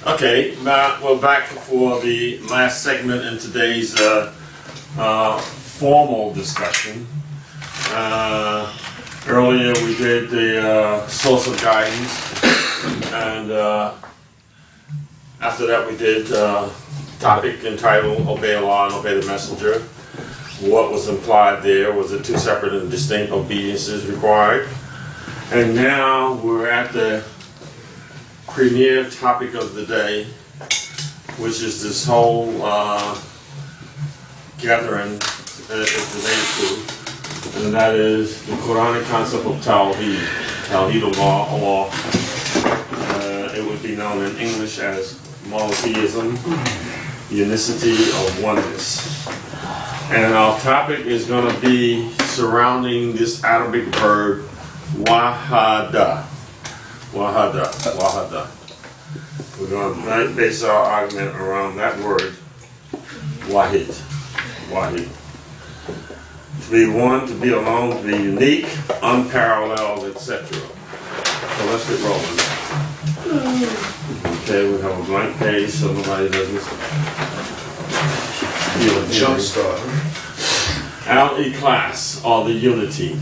Okay, we're back for the last segment in today's formal discussion. Earlier we did the source of guidance, and after that we did topic entitled Obey Allah and Obey the Messenger. What was implied there was that two separate and distinct obediences required. And now we're at the premier topic of the day, which is this whole gathering is related to, and that is the Quranic concept of Tawheed. Tawheed Allah, or it would be known in English as monotheism, unicity or oneness. And our topic is going to be surrounding this Arabic verb wahada. Wahada. We're going to base our argument around that word, wahid. To be one, to be alone, to be unique, unparalleled, etc. So let's get rolling. Okay, we have a blank page so nobody doesn't jump start. Al-Ikhlas, or the unity.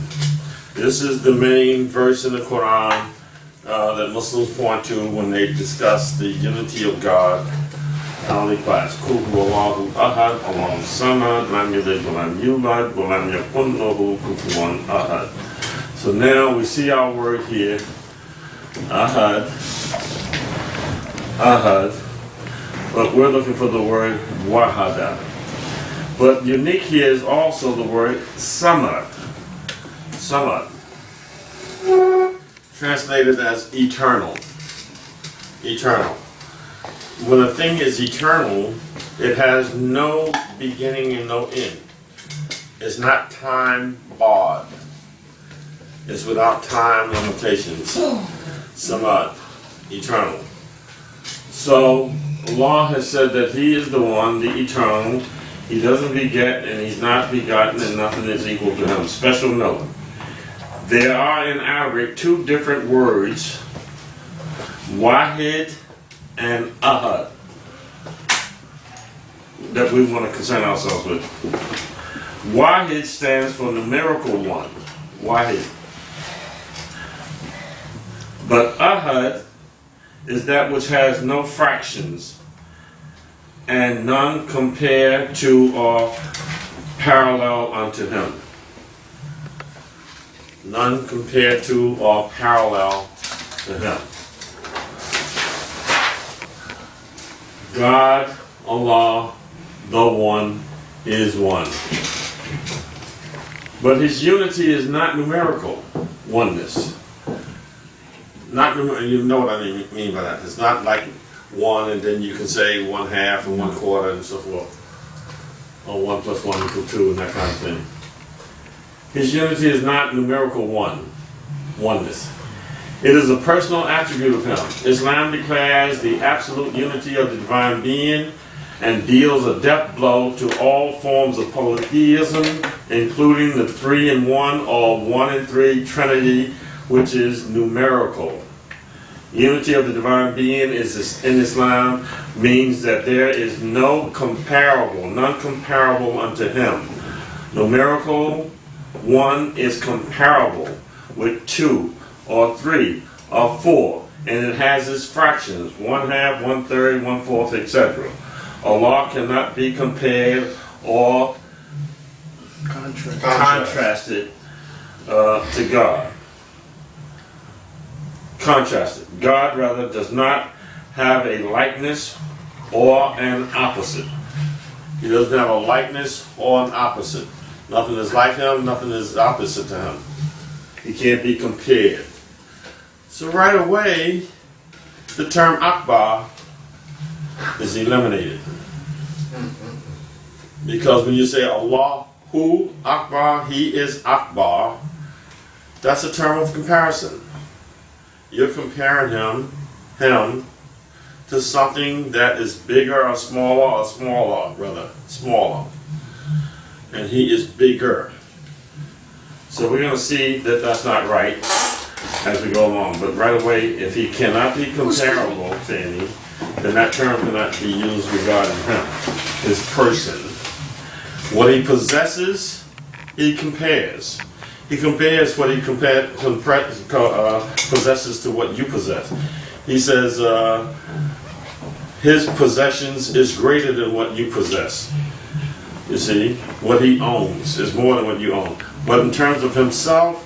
This is the main verse in the Quran that Muslims point to when they discuss the unity of God. Al-Ikhlas. Qul huwallahu ahad, Allahu samad, lam yalid wa lam yulad, wa lam yakun lahu kufuwan ahad. So now we see our word here, ahad, but we're looking for the word wahada. But unique here is also the word samad. Translated as eternal. When a thing is eternal, it has no beginning and no end. It's not time barred. It's without time limitations. Samad, eternal. So Allah has said that He is the one, the eternal. He doesn't beget and He's not begotten, and nothing is equal to Him. Special note. There are in Arabic two different words, wahid and ahad, that we want to concern ourselves with. Wahid stands for numerical one, wahid. But ahad is that which has no fractions and none compare to or parallel unto Him. None compared to or parallel to Him. God, Allah, the One, is one. But His unity is not numerical oneness. Not you know what I mean by that. It's not like one and then you can say 1/2 and 1/4 and so forth. Or 1 + 1 = 2 and that kind of thing. His unity is not numerical oneness. It is a personal attribute of Him. Islam declares the absolute unity of the divine being and deals a death blow to all forms of polytheism, including the 3-in-1 or 1-in-3 Trinity, which is numerical. Unity of the divine being in Islam means that there is none comparable unto Him. Numerical one is comparable with 2 or 3 or 4, and it has its fractions, 1/2, 1/3, 1/4, etc. Allah cannot be compared or contrasted to God. Contrasted. God, rather, does not have a likeness or an opposite. He doesn't have a likeness or an opposite. Nothing is like Him, nothing is opposite to Him. He can't be compared. So right away, the term Akbar is eliminated. Because when you say Allahu Akbar, He is Akbar, that's a term of comparison. You're comparing him to something that is bigger or smaller, smaller. And He is bigger. So we're going to see that that's not right as we go along. But right away, if He cannot be comparable to any, then that term cannot be used regarding him, his person. What he possesses, he compares. He compares what he possesses to what you possess. He says his possessions is greater than what you possess. You see, what he owns is more than what you own. But in terms of himself,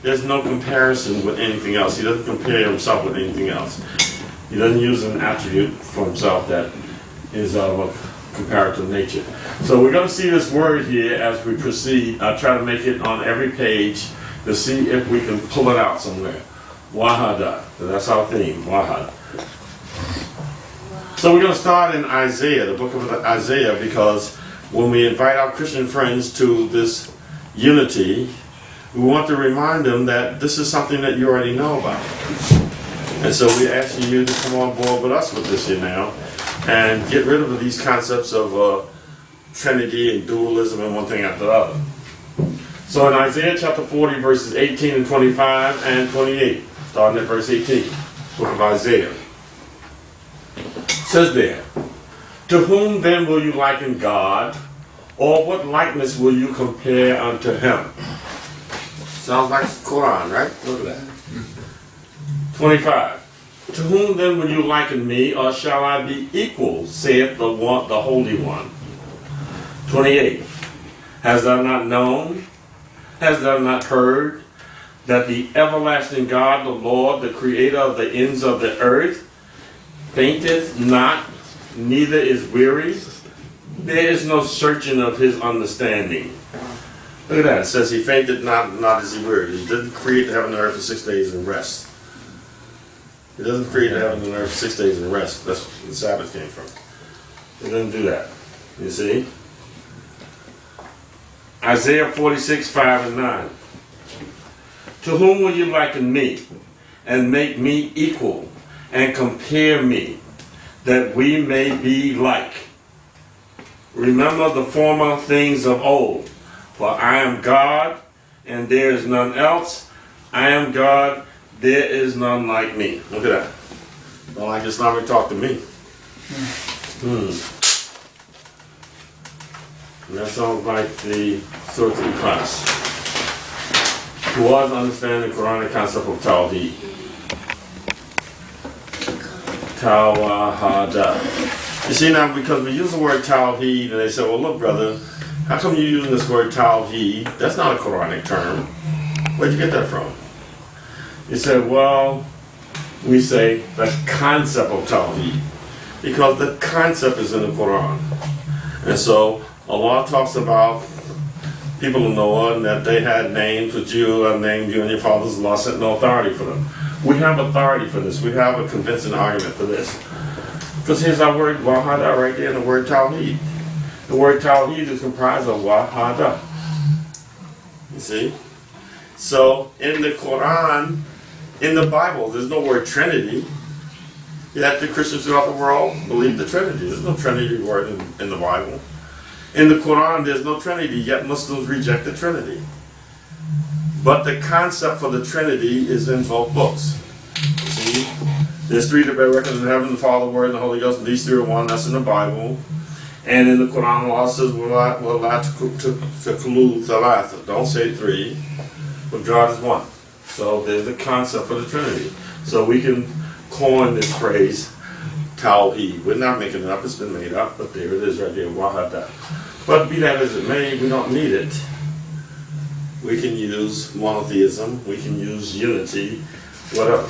there's no comparison with anything else. He doesn't compare himself with anything else. He doesn't use an attribute for himself that is of a comparative nature. So we're going to see this word here as we proceed. I'll try to make it on every page to see if we can pull it out somewhere. Wahada. That's our theme, Wahada. So we're going to start in Isaiah, the book of Isaiah, because when we invite our Christian friends to this unity, we want to remind them that this is something that you already know about. And so we're asking you to come on board with us with this here now and get rid of these concepts of Trinity and dualism and one thing after the other. So in Isaiah chapter 40, verses 18 and 25 and 28, starting at verse 18, book of Isaiah, it says there, "To whom then will you liken God, or what likeness will you compare unto him?" Sounds like the Quran, right? Look at that. 25. "To whom then will you liken me, or shall I be equal, saith the Holy One?" 28. "Hast thou not known? Hast thou not heard that the everlasting God, the Lord, the creator of the ends of the earth, fainteth not, neither is weary? There is no searching of his understanding." Look at that. It says he fainted not, not is he weary. He didn't create the heaven and earth for 6 days and rest. He doesn't create the heaven and earth for 6 days and rest. That's where the Sabbath came from. He doesn't do that. You see? Isaiah 46, 5 and 9. "To whom will you liken me, and make me equal, and compare me, that we may be like? Remember the former things of old. For I am God, and there is none else. I am God, there is none like me." Look at that. Don't like Islamic talk to me. And that sounds like the Surah Al-Ikhlas. Who was understanding the Quranic concept of Tawheed. Tawahada. You see now, because we use the word Tawheed, and they say, "Well, look, brother, how come you're using this word Tawheed? That's not a Quranic term. Where'd you get that from?" You said, "Well, we say the concept of Tawheed, because the concept is in the Quran." And so Allah talks about people of Noah and that they had names, which you named you and your fathers. Allah sent no authority for them. We have authority for this. We have a convincing argument for this. Because here's our word Wahada right there in the word Tawheed. The word Tawheed is comprised of Wahada. You see? So in the Quran, in the Bible, there's no word Trinity. Yet the Christians throughout the world believe the Trinity. There's no Trinity word in the Bible. In the Quran, there's no Trinity, yet Muslims reject the Trinity. But the concept for the Trinity is in both books. You see? There's three that bear record in heaven, the Father, the Word, and the Holy Ghost, and these three are one. That's in the Bible. And in the Quran, Allah says, don't say three, but God is one. So there's the concept for the Trinity. So we can coin this phrase, Tawheed. We're not making it up, it's been made up, but there it is right there, Wahada. But be that as it may, we don't need it. We can use monotheism, we can use unity, whatever.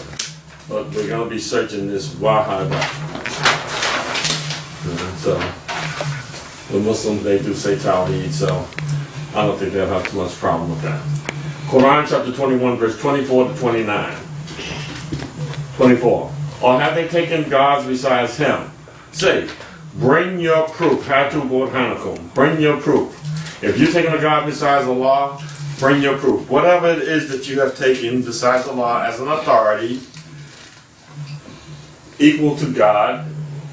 But we're going to be searching this Wahada. So, the Muslims, they do say Tawheed, so I don't think they'll have too much problem with that. Quran chapter 21, verse 24 to 29. 24. "Or have they taken gods besides him? Say, bring your proof. Hatu burhanakum. Bring your proof. If you're taking a god besides Allah, bring your proof. Whatever it is that you have taken besides Allah as an authority, equal to God,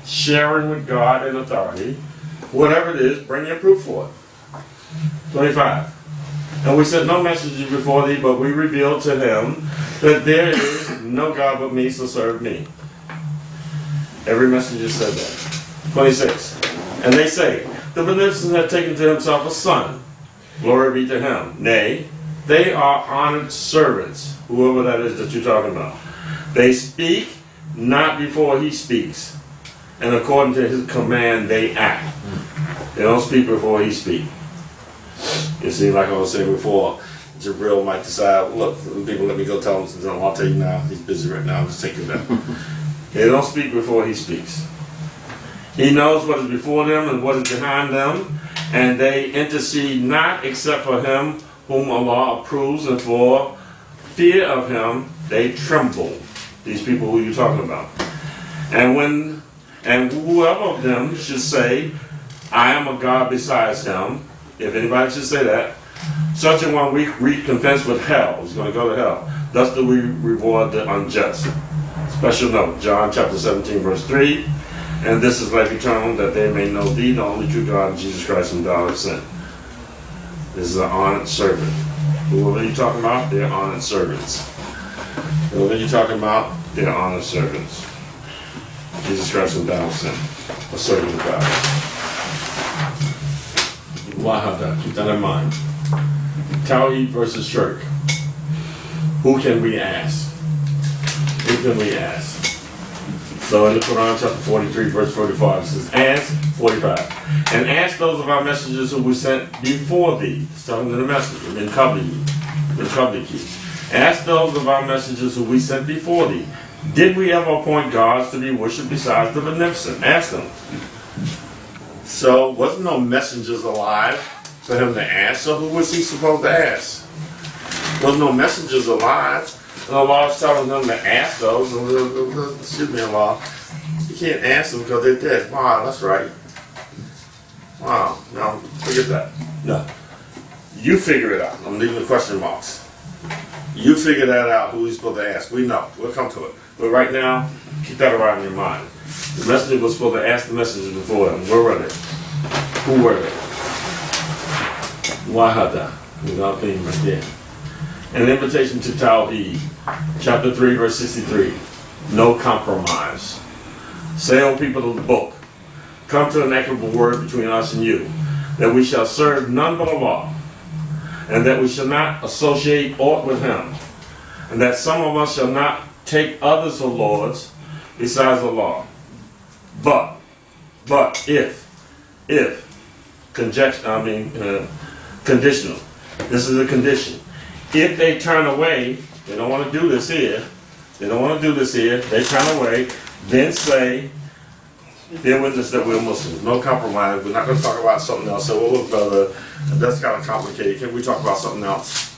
sharing with God in authority, whatever it is, bring your proof for it." 25. "And we sent no messenger before thee, but we revealed to him that there is no God but me, so serve me. Every messenger said that. 26. And they say, the beneficent hath taken to himself a son. Glory be to him. Nay, they are honored servants, whoever that is that you're talking about. They speak not before he speaks, and according to his command they act. They don't speak before he speaks. You see, like I was saying before, Jabril might decide, look, people let me go tell him, I'll tell you now, he's busy right now, just take it back. They don't speak before he speaks. He knows what is before them and what is behind them, and they intercede not except for him whom Allah approves, and for fear of him they tremble. These people who you're talking about. And whoever of them should say, I am a God besides him, if anybody should say that, such a one we recompense with hell. He's going to go to hell. Thus do we reward the unjust. Special note, John chapter 17, verse 3. And this is life eternal, that they may know thee, the only true God, Jesus Christ, whom thou hast sent. This is an honored servant. Whoever you're talking about, they're honored servants. Whoever you're talking about, they're honored servants. Jesus Christ, whom thou hast sent. A servant of God. Why have that? Keep that in mind. Tawheed versus shirk. Who can we ask? Who can we ask? So in the Quran chapter 43 verse 45 it says, ask, 45, and ask those of our messengers who we sent before thee. It's talking to the messenger, min qabliki. Ask those of our messengers who we sent before thee, did we ever appoint gods to be worshipped besides the beneficent? Ask them. So wasn't no messengers alive for him to ask, so who was he supposed to ask? Wasn't no messengers alive. And Allah is telling them to ask those. Excuse me, Allah. You can't ask them because they're dead. Wow, that's right. Wow, no, forget that. No. You figure it out. I'm leaving the question marks. You figure that out, who he's supposed to ask. We know. We'll come to it. But right now, keep that around in your mind. The messenger was supposed to ask the messengers before him. Where were they? Who were they? Wahada. Without being right there. An invitation to Tawheed, chapter 3, verse 63. No compromise. Say, O people of the book, come to an equitable word between us and you, that we shall serve none but Allah, and that we shall not associate aught with him, and that some of us shall not take others for lords besides Allah. But if, conditional. This is a condition. If they turn away, they don't want to do this here, they turn away, then say, bear witness that we're Muslims. No compromise. We're not going to talk about something else. So, well, look, brother, that's kind of complicated. Can we talk about something else?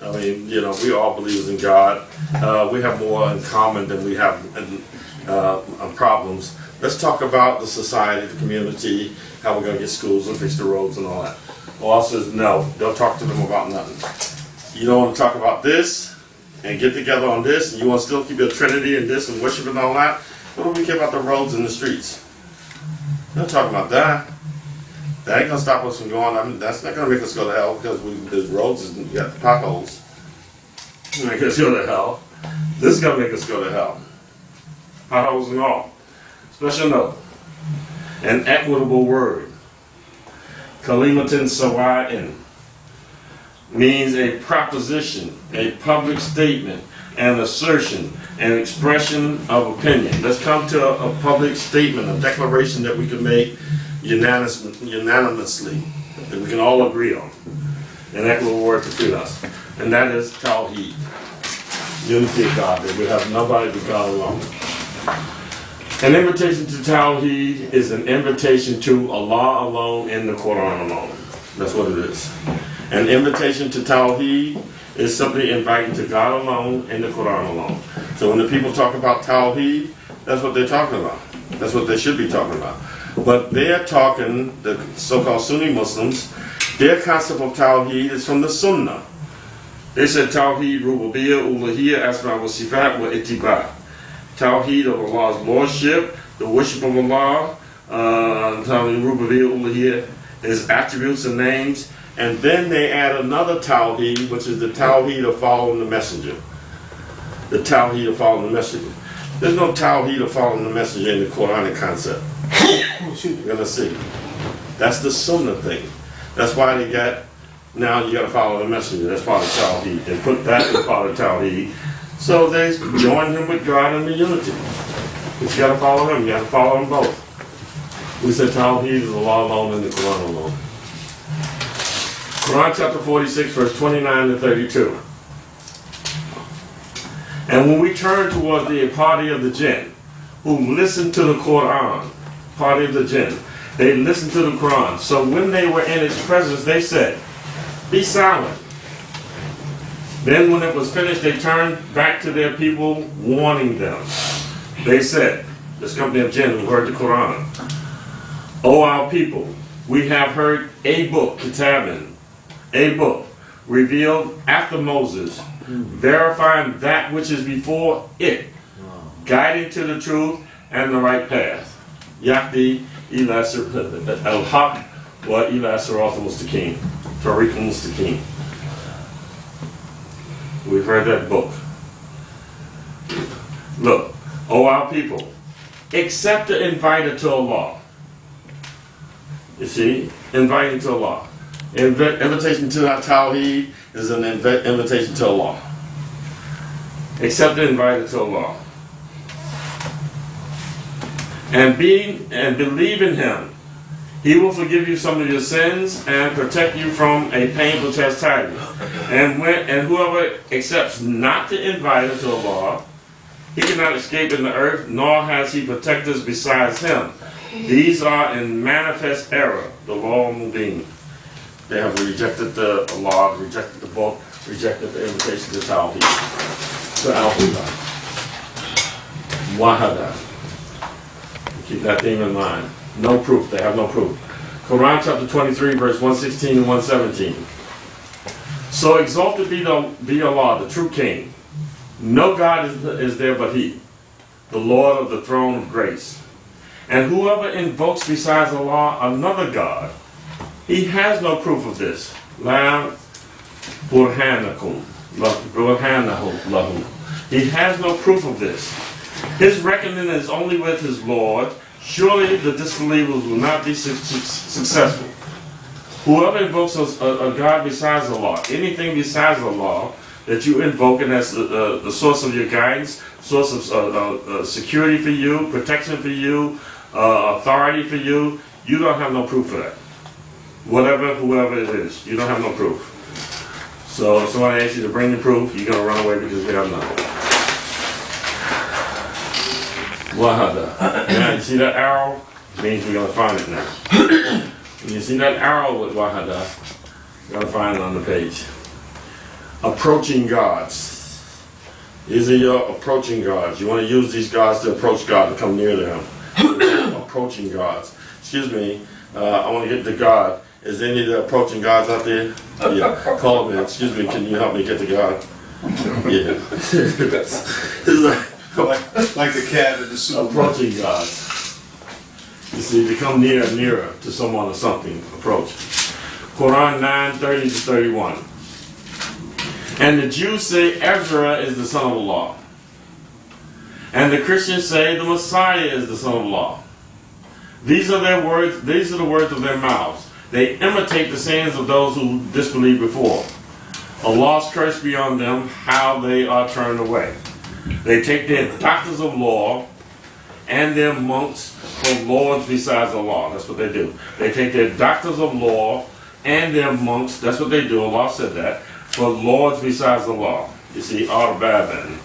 I mean, you know, we all believers in God. We have more in common than we have problems. Let's talk about the society, the community, how we're going to get schools and fix the roads and all that. Allah says, no, don't talk to them about nothing. You don't want to talk about this and get together on this, and you want to still keep your Trinity and this and worship and all that. What do we care about the roads and the streets? Don't talk about that. That ain't going to stop us from going. I mean, that's not going to make us go to hell because there's roads and we got potholes. Make us go to hell. This is going to make us go to hell. Potholes and all. Special note. An equitable word. Kalimatin sawa'in means a proposition, a public statement, an assertion, an expression of opinion. Let's come to a public statement, a declaration that we can make unanimously, that we can all agree on. An equitable word between us. And that is Tawheed. Unity of God, that we have nobody but God alone. An invitation to Tawheed is an invitation to Allah alone in the Quran alone. That's what it is. An invitation to Tawheed is simply inviting to God alone in the Quran alone. So when the people talk about Tawheed, that's what they're talking about. That's what they should be talking about. But they're talking, the so-called Sunni Muslims, their concept of Tawheed is from the Sunnah. They said Tawheed, Rububiyyah, Uluhiyyah, Asma wa Sifat wa Ittiba. Tawheed of Allah's Lordship, the worship of Allah, Tawheed, Rububiyyah, Uluhiyyah, His attributes and names, and then they add another Tawheed, which is the Tawheed of following the messenger. The Tawheed of following the messenger. There's no Tawheed of following the messenger in the Quranic concept. You're gonna see. That's the Sunnah thing. That's why they got, now you gotta follow the messenger. That's part of Tawheed. They put that in part of Tawheed. So they join him with God in the unity. But you gotta follow him, you gotta follow them both. We said Tawheed is Allah alone and the Quran alone. Quran chapter 46, verse 29 to 32. And when we turn towards the party of the jinn, who listened to the Quran, party of the jinn, they listened to the Quran. So when they were in its presence, they said, be silent. Then when it was finished, they turned back to their people, warning them. They said, this company of jinn who heard the Quran, O our people, we have heard a book, Kitabin, a book, revealed after Moses, verifying that which is before it, guiding to the truth and the right path. Yahdi ila al-haq wa ila sirat al-mustaqim. Tariq al-mustaqim. We've heard that book. Look, O our people, accept the inviter to Allah. You see, inviting to Allah. Invitation to our Tawheed is an invitation to Allah. Accept the inviter to Allah. And believe in Him. He will forgive you some of your sins and protect you from a painful chastisement. And whoever accepts not the inviter to Allah, he cannot escape in the earth, nor has he protectors besides him. These are in manifest error, the law Mubin. They have rejected the law, rejected the book, rejected the invitation to Tawheed, to Al-Huda. Wahada. Keep that theme in mind. No proof, they have no proof. Quran chapter 23, verse 116 and 117. So exalted be Allah, the true King. No God is there but He, the Lord of the throne of grace. And whoever invokes besides Allah another God, he has no proof of this. La burhanakum, burhanahu lahu. He has no proof of this. His reckoning is only with his Lord. Surely the disbelievers will not be successful. Whoever invokes a God besides Allah, anything besides Allah that you invoke, and that's the source of your guidance, source of security for you, protection for you, authority for you, you don't have no proof for that. Whatever, whoever it is, you don't have no proof. So if somebody asks you to bring the proof, you're going to run away because we have none. Wahada. Now you see that arrow? It means we're going to find it now. When you see that arrow with Wahada, you're going to find it on the page. Approaching gods. These are your approaching gods. You want to use these gods to approach God, to come near to Him. Approaching gods. Excuse me, I want to get to God. Is there any of the approaching gods out there? Yeah, call me. Excuse me, can you help me get to God? Yeah. It's like the cat in the soup. Approaching gods. You see, to come nearer and nearer to someone or something. Approach. Quran 9:30 to 31. And the Jews say Ezra is the son of Allah. And the Christians say the Messiah is the son of Allah. These are their words. These are the words of their mouths. They imitate the sayings of those who disbelieved before. Allah's curse be on them, how they are turned away. They take their doctors of law and their monks for lords besides Allah. That's what they do. They take their doctors of law and their monks. That's what they do. Allah said that. For lords besides Allah. You see, Arbaban.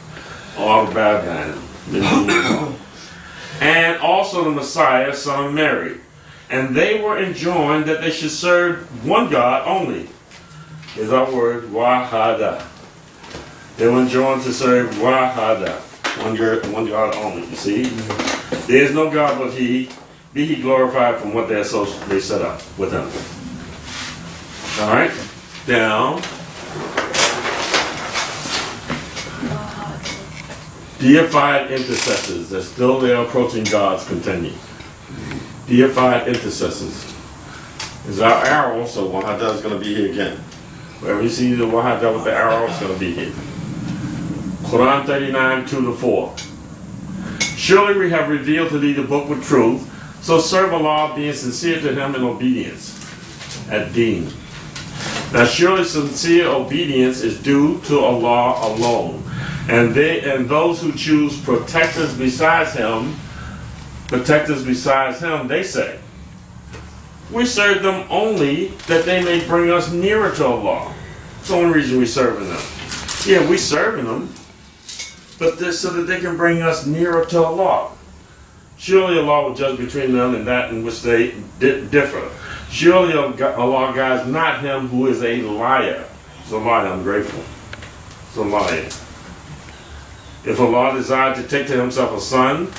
And also the Messiah, son of Mary. And they were enjoined that they should serve one God only. Is our word, Wahada. They were enjoined to serve Wahada, one God only. You see? There is no God but He. Be He glorified from what they set up with Him. Alright? Down. Deified intercessors. They're still there approaching God's continue. Deified intercessors. Is our arrow, so Wahada is going to be here again. Wherever you see the Wahada with the arrow, it's going to be here. Quran 39, 2 to 4. Surely we have revealed to thee the book with truth, so serve Allah, being sincere to him in obedience. Ad-Din. Now surely sincere obedience is due to Allah alone. And those who choose protectors besides him, they say, we serve them only that they may bring us nearer to Allah. That's the only reason we're serving them. Yeah, we're serving them, but this so that they can bring us nearer to Allah. Surely Allah will judge between them and that in which they differ. Surely Allah guides not him who is a liar. It's a liar, ungrateful. It's a liar. If Allah desired to take to himself a son,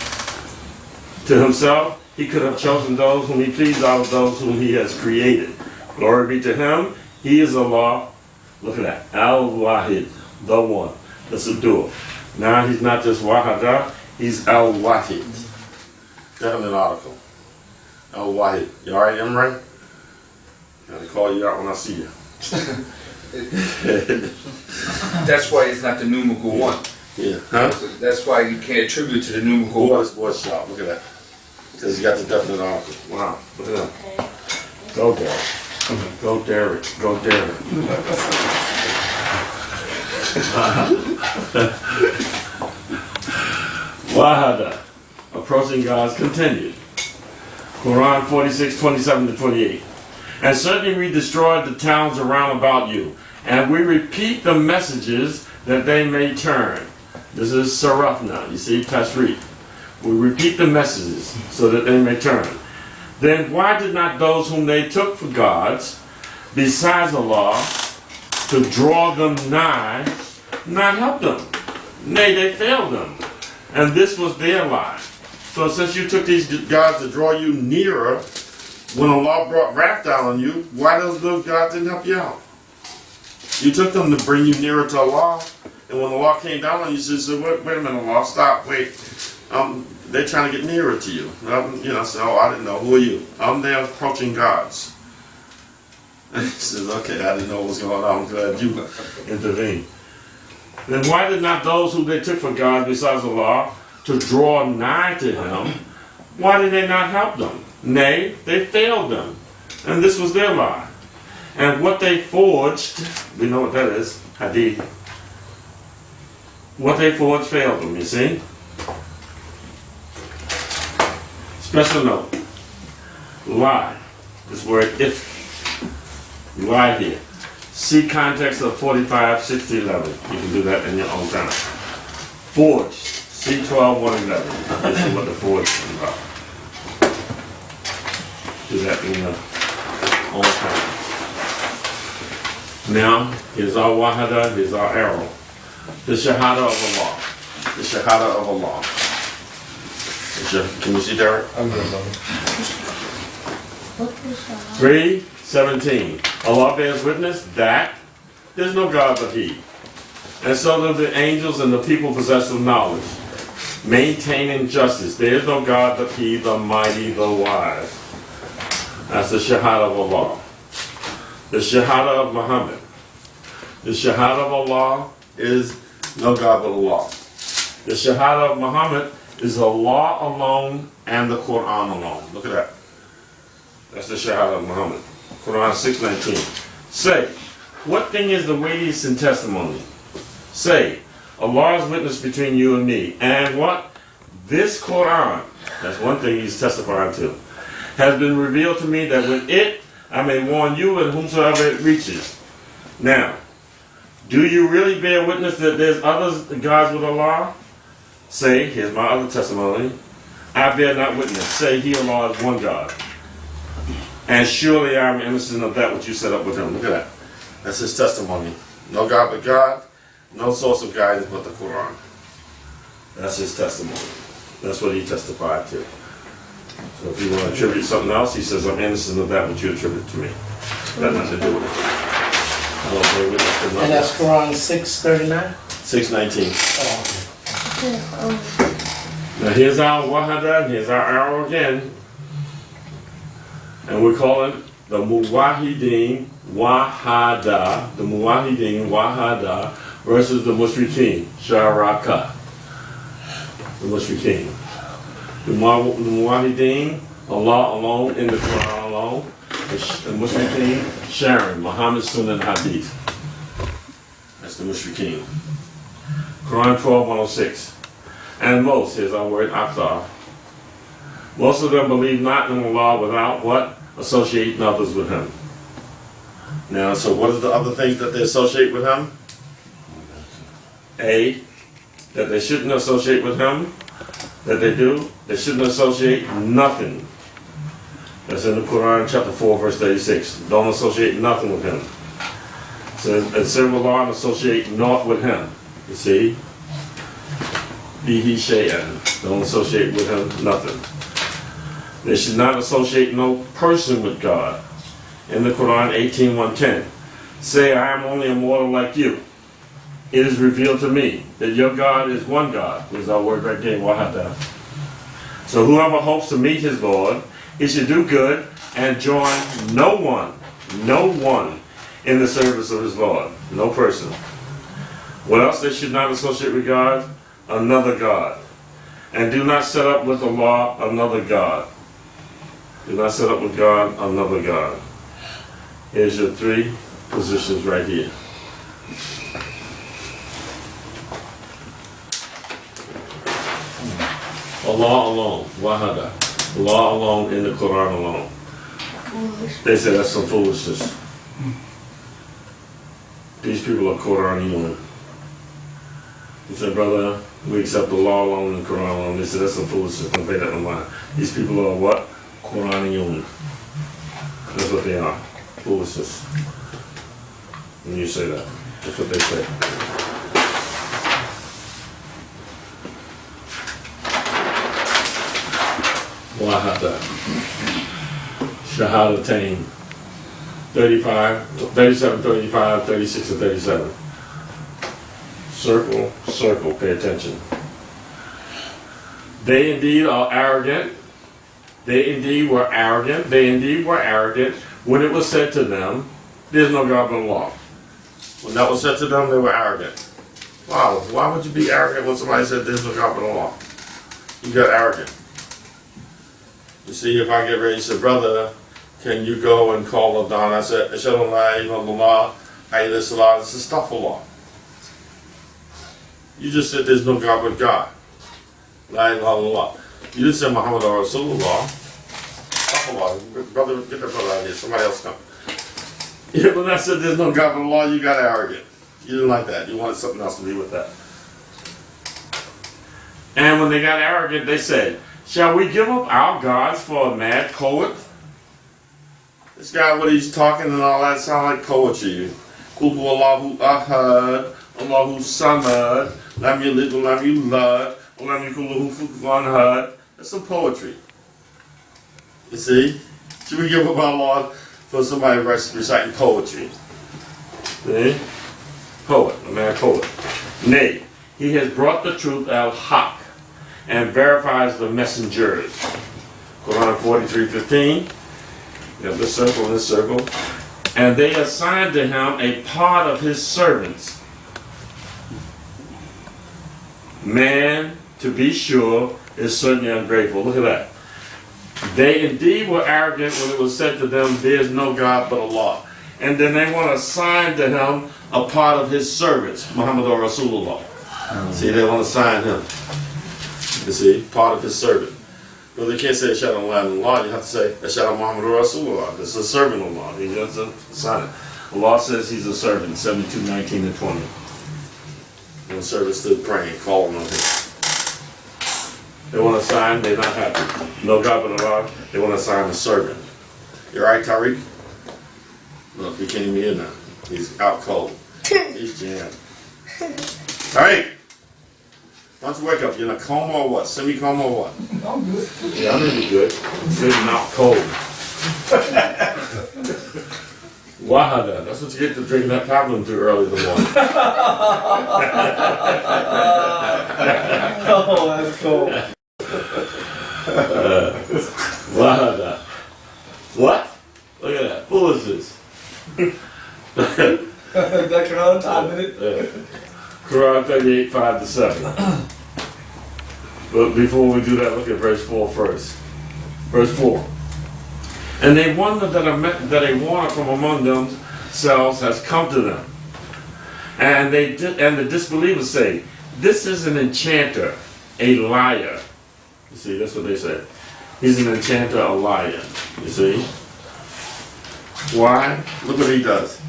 to himself, he could have chosen those whom he pleased out of those whom he has created. Glory be to him. He is Allah. Look at that. Al-Wahid, the one, the Sadur. Now he's not just Wahada, he's Al-Wahid. Definite article. Al-Wahid. You alright, Emre? Gotta call you out when I see you. That's why it's not the numerical one. Yeah. Huh? That's why you can't attribute to the numerical one. What's sharp? Look at that. Because you got the definite article. Wow. Look at that. Go Derek. Go Derek. Go Derek. Wahada. Approaching God's continued. Quran 46:27-28. And certainly we destroyed the towns around about you, and we repeat the messages that they may turn. This is Sarafna, you see, Tashreef. We repeat the messages so that they may turn. Then why did not those whom they took for gods, besides Allah, to draw them nigh, not help them? Nay, they failed them. And this was their lie. So since you took these gods to draw you nearer, when Allah brought wrath down on you, why those gods didn't help you out? You took them to bring you nearer to Allah, and when Allah came down on you, you said, wait a minute, Allah, stop, wait. They're trying to get nearer to you. So I didn't know. Who are you? They're approaching gods. And he says, okay, I didn't know what was going on. I'm glad you intervened. Then why did not those who they took for gods besides Allah to draw nigh to him, why did they not help them? Nay, they failed them. And this was their lie. And what they forged, we know what that is, hadith. What they forged failed them, you see? Special note. Lie. This word if. Lie here. See context of 45:6-11. You can do that in your own time. Forged. See 12:1-11. This is what the forged is about. Do that in your own time. Now, here's our wahada, here's our arrow. The shahada of Allah. The shahada of Allah. Can you see Derek? I'm good, brother. 3:17. Allah bears witness that there's no God but He. And so do the angels and the people possessed of knowledge, maintaining justice. There is no God but He, the mighty, the wise. That's the shahada of Allah. The shahada of Muhammad. The shahada of Allah is no God but Allah. The shahada of Muhammad is Allah alone and the Quran alone. Look at that. That's the shahada of Muhammad. Quran 6:19. Say, what thing is the weightiest in testimony? Say, Allah is witness between you and me. And what? This Quran, that's one thing He's testifying to, has been revealed to me that with it I may warn you and whomsoever it reaches. Now, do you really bear witness that there's others gods with Allah? Say, here's my other testimony, I bear not witness. Say, He, Allah, is one God. And surely I am innocent of that which you set up with Him. Look at that. That's his testimony. No God but God, no source of guidance but the Quran. That's his testimony. That's what he testified to. So if you want to attribute something else, he says, I'm innocent of that which you attribute to me. That has nothing to do with it. I don't bear witness to nothing. And that's Quran 6:39? 6:19. Oh. Now here's our wahada, and here's our arrow again. And we're calling the muwahideen wahada, the muwahideen wahada versus the mushrikeen, sharaka, the mushrikeen. The Muwahideen, Allah alone, in the Quran alone. The Mushrikeen, sharing Muhammad Sunnah and Hadith. That's the Mushrikeen. Quran 12:106. And most, here's our word, Aktar. Most of them believe not in Allah without what? Associating others with Him. Now, so what are the other things that they associate with Him? A, that they shouldn't associate with Him. That they do, they shouldn't associate nothing. That's in the Quran, chapter 4, verse 36. Don't associate nothing with Him. So, and serve Allah and associate naught with Him. You see? Bihi shay'an. Don't associate with Him nothing. They should not associate no person with God. In the Quran 18:110. Say, I am only a mortal like you. It is revealed to me that your God is one God. There's our word right there, wahada. So whoever hopes to meet his Lord, he should do good and join no one in the service of his Lord. No person. What else they should not associate with God? Another God. And do not set up with Allah another God. Do not set up with God another God. Here's your three positions right here. Allah alone, wahada. Allah alone in the Quran alone. They say that's some foolishness. These people are Quraniyun. He said, brother, we accept the law alone and the Quran alone. They said that's some foolishness. Don't pay that in mind. These people are what? Quraniyun. That's what they are. Foolishness. When you say that. That's what they say. Wahada. Shahadatain. 37, 35, 36, and 37. Circle, circle, pay attention. They indeed are arrogant. They indeed were arrogant. They indeed were arrogant when it was said to them, there's no God but Allah. When that was said to them, they were arrogant. Wow, why would you be arrogant when somebody said there's no God but Allah? You got arrogant. You see, if I get ready to say, brother, can you go and call Adhan? I said, Ashhadu an la ilaha illallah, Ayyuha salat, this is astaghfirullah. You just said there's no God but God. La ilaha illallah. You didn't say Muhammad or Rasulullah. Astaghfirullah. Brother, get that brother out of here. Somebody else come. Yeah, when I said there's no God but Allah, you got arrogant. You didn't like that. You wanted something else to be with that. And when they got arrogant, they said, shall we give up our gods for a mad poet? This guy, what he's talking and all that sound like poetry. Qul huwallahu ahad, Allahu samad, lam yalid wa lam yulad, wa lam yakul lahu kufuwan ahad. That's some poetry. You see? Should we give up our Lord for somebody reciting poetry? See? Poet, a mad poet. Nay, he has brought the truth al-haq and verifies the messengers. Quran 43:15. You have this circle and this circle. And they assigned to him a part of his servants. Man, to be sure, is certainly ungrateful. Look at that. They indeed were arrogant when it was said to them, there is no God but Allah. And then they want to assign to him a part of his servants, Muhammad or Rasulullah. See, they want to assign him. You see, part of his servant. Well, they can't say Ashhadu an la ilaha illallah. You have to say Ashhadu Muhammad Rasulullah. This is a servant of Allah. He doesn't sign it. Allah says he's a servant. 72:19 and 20. When the servant stood praying, calling on him. They want to sign. They're not happy. No God but Allah. They want to sign a servant. You all right, Tariq? Look, he can't even hear now. He's out cold. He's jammed. Tariq! Why don't you wake up? You in a coma or what? Semi-coma or what? I'm good. Yeah, I'm really good. I'm really not cold. Wahada. That's what you get for drinking that Pablo too early in the morning. Oh, that's cool. Wahada. What? Look at that. Foolishness. That Quran, 5 minutes. Quran 38:5-7. But before we do that, look at verse 4 first. Verse 4. And they wonder that a warner from among themselves has come to them. And the disbelievers say, this is an enchanter, a liar. You see, that's what they said. He's an enchanter, a liar. You see? Why? Look what he does.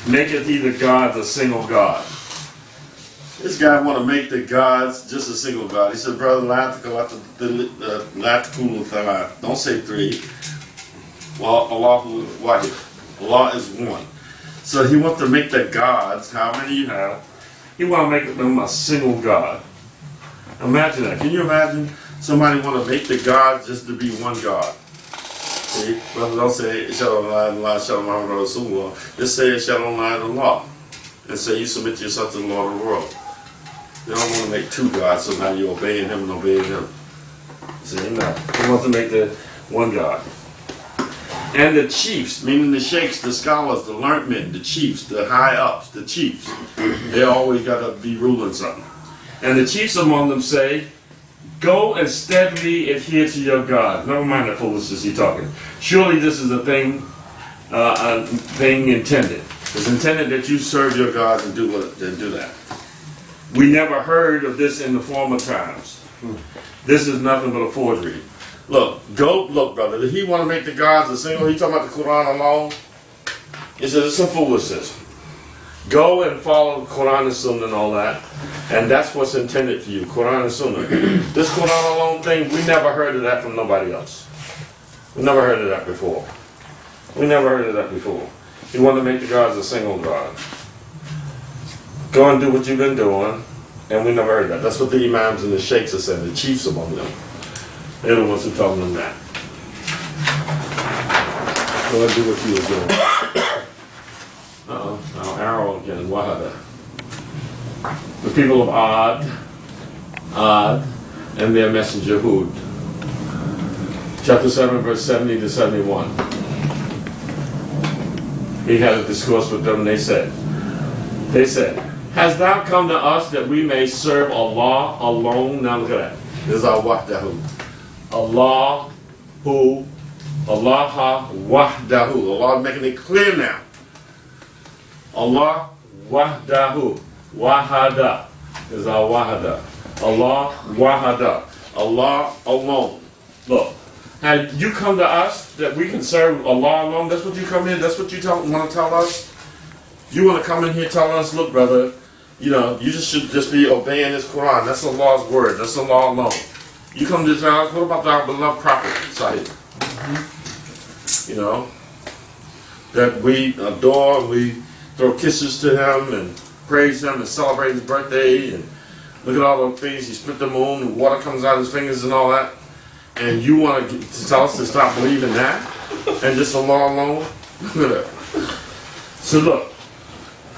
Maketh he the gods a single God. This guy want to make the gods just a single God. He said, brother, don't say three. Well, Allah is one. So he wants to make the gods, how many you have, he want to make them a single God. Imagine that. Can you imagine somebody want to make the gods just to be one God? See? Brother, don't say, Shalom Allah, Shalom Muhammad Rasulullah. Just say, Shalom Allah. And say, you submit yourself to the Lord of the world. You don't want to make two gods, so now you're obeying him and obeying him. See, no. He wants to make the one God. And the chiefs, meaning the sheikhs, the scholars, the learned men, the chiefs, the high-ups, the chiefs, they always got to be ruling something. And the chiefs among them say, go and steadily adhere to your God. Never mind the foolishness he's talking. Surely this is a thing intended. It's intended that you serve your God and do that. We never heard of this in the former times. This is nothing but a forgery. Look, brother. Did he want to make the gods a single? He talking about the Quran alone? He says it's some foolishness. Go and follow the Quran and Sunnah and all that. And that's what's intended for you, Quran and Sunnah. This Quran alone thing, we never heard of that from nobody else. We never heard of that before. He wanted to make the gods a single God. Go and do what you've been doing. And we never heard that. That's what the imams and the sheikhs are saying, the chiefs among them. They're the ones who told them that. Go and do what you were doing. Our arrow again, Wahada. The people of Ad, and their messenger Hud. Chapter 7, verse 70 to 71. He had a discourse with them, and they said, hast thou come to us that we may serve Allah alone? Now look at that. This is our wahdahu. Allah wahdahu. Allah making it clear now. Allah wahdahu. Wahada is our wahada. Allah wahada. Allah alone. Look, had you come to us that we can serve Allah alone? That's what you come in. That's what you want to tell us. You want to come in here telling us, look, brother, you should just be obeying this Quran. That's Allah's word. That's Allah alone. You come to tell us, what about our beloved Prophet, Sahib? That we adore, we throw kisses to him and praise him and celebrate his birthday and look at all those things. He split the moon and water comes out of his fingers and all that. And you want to tell us to stop believing that? And just Allah alone? Look at that. So look,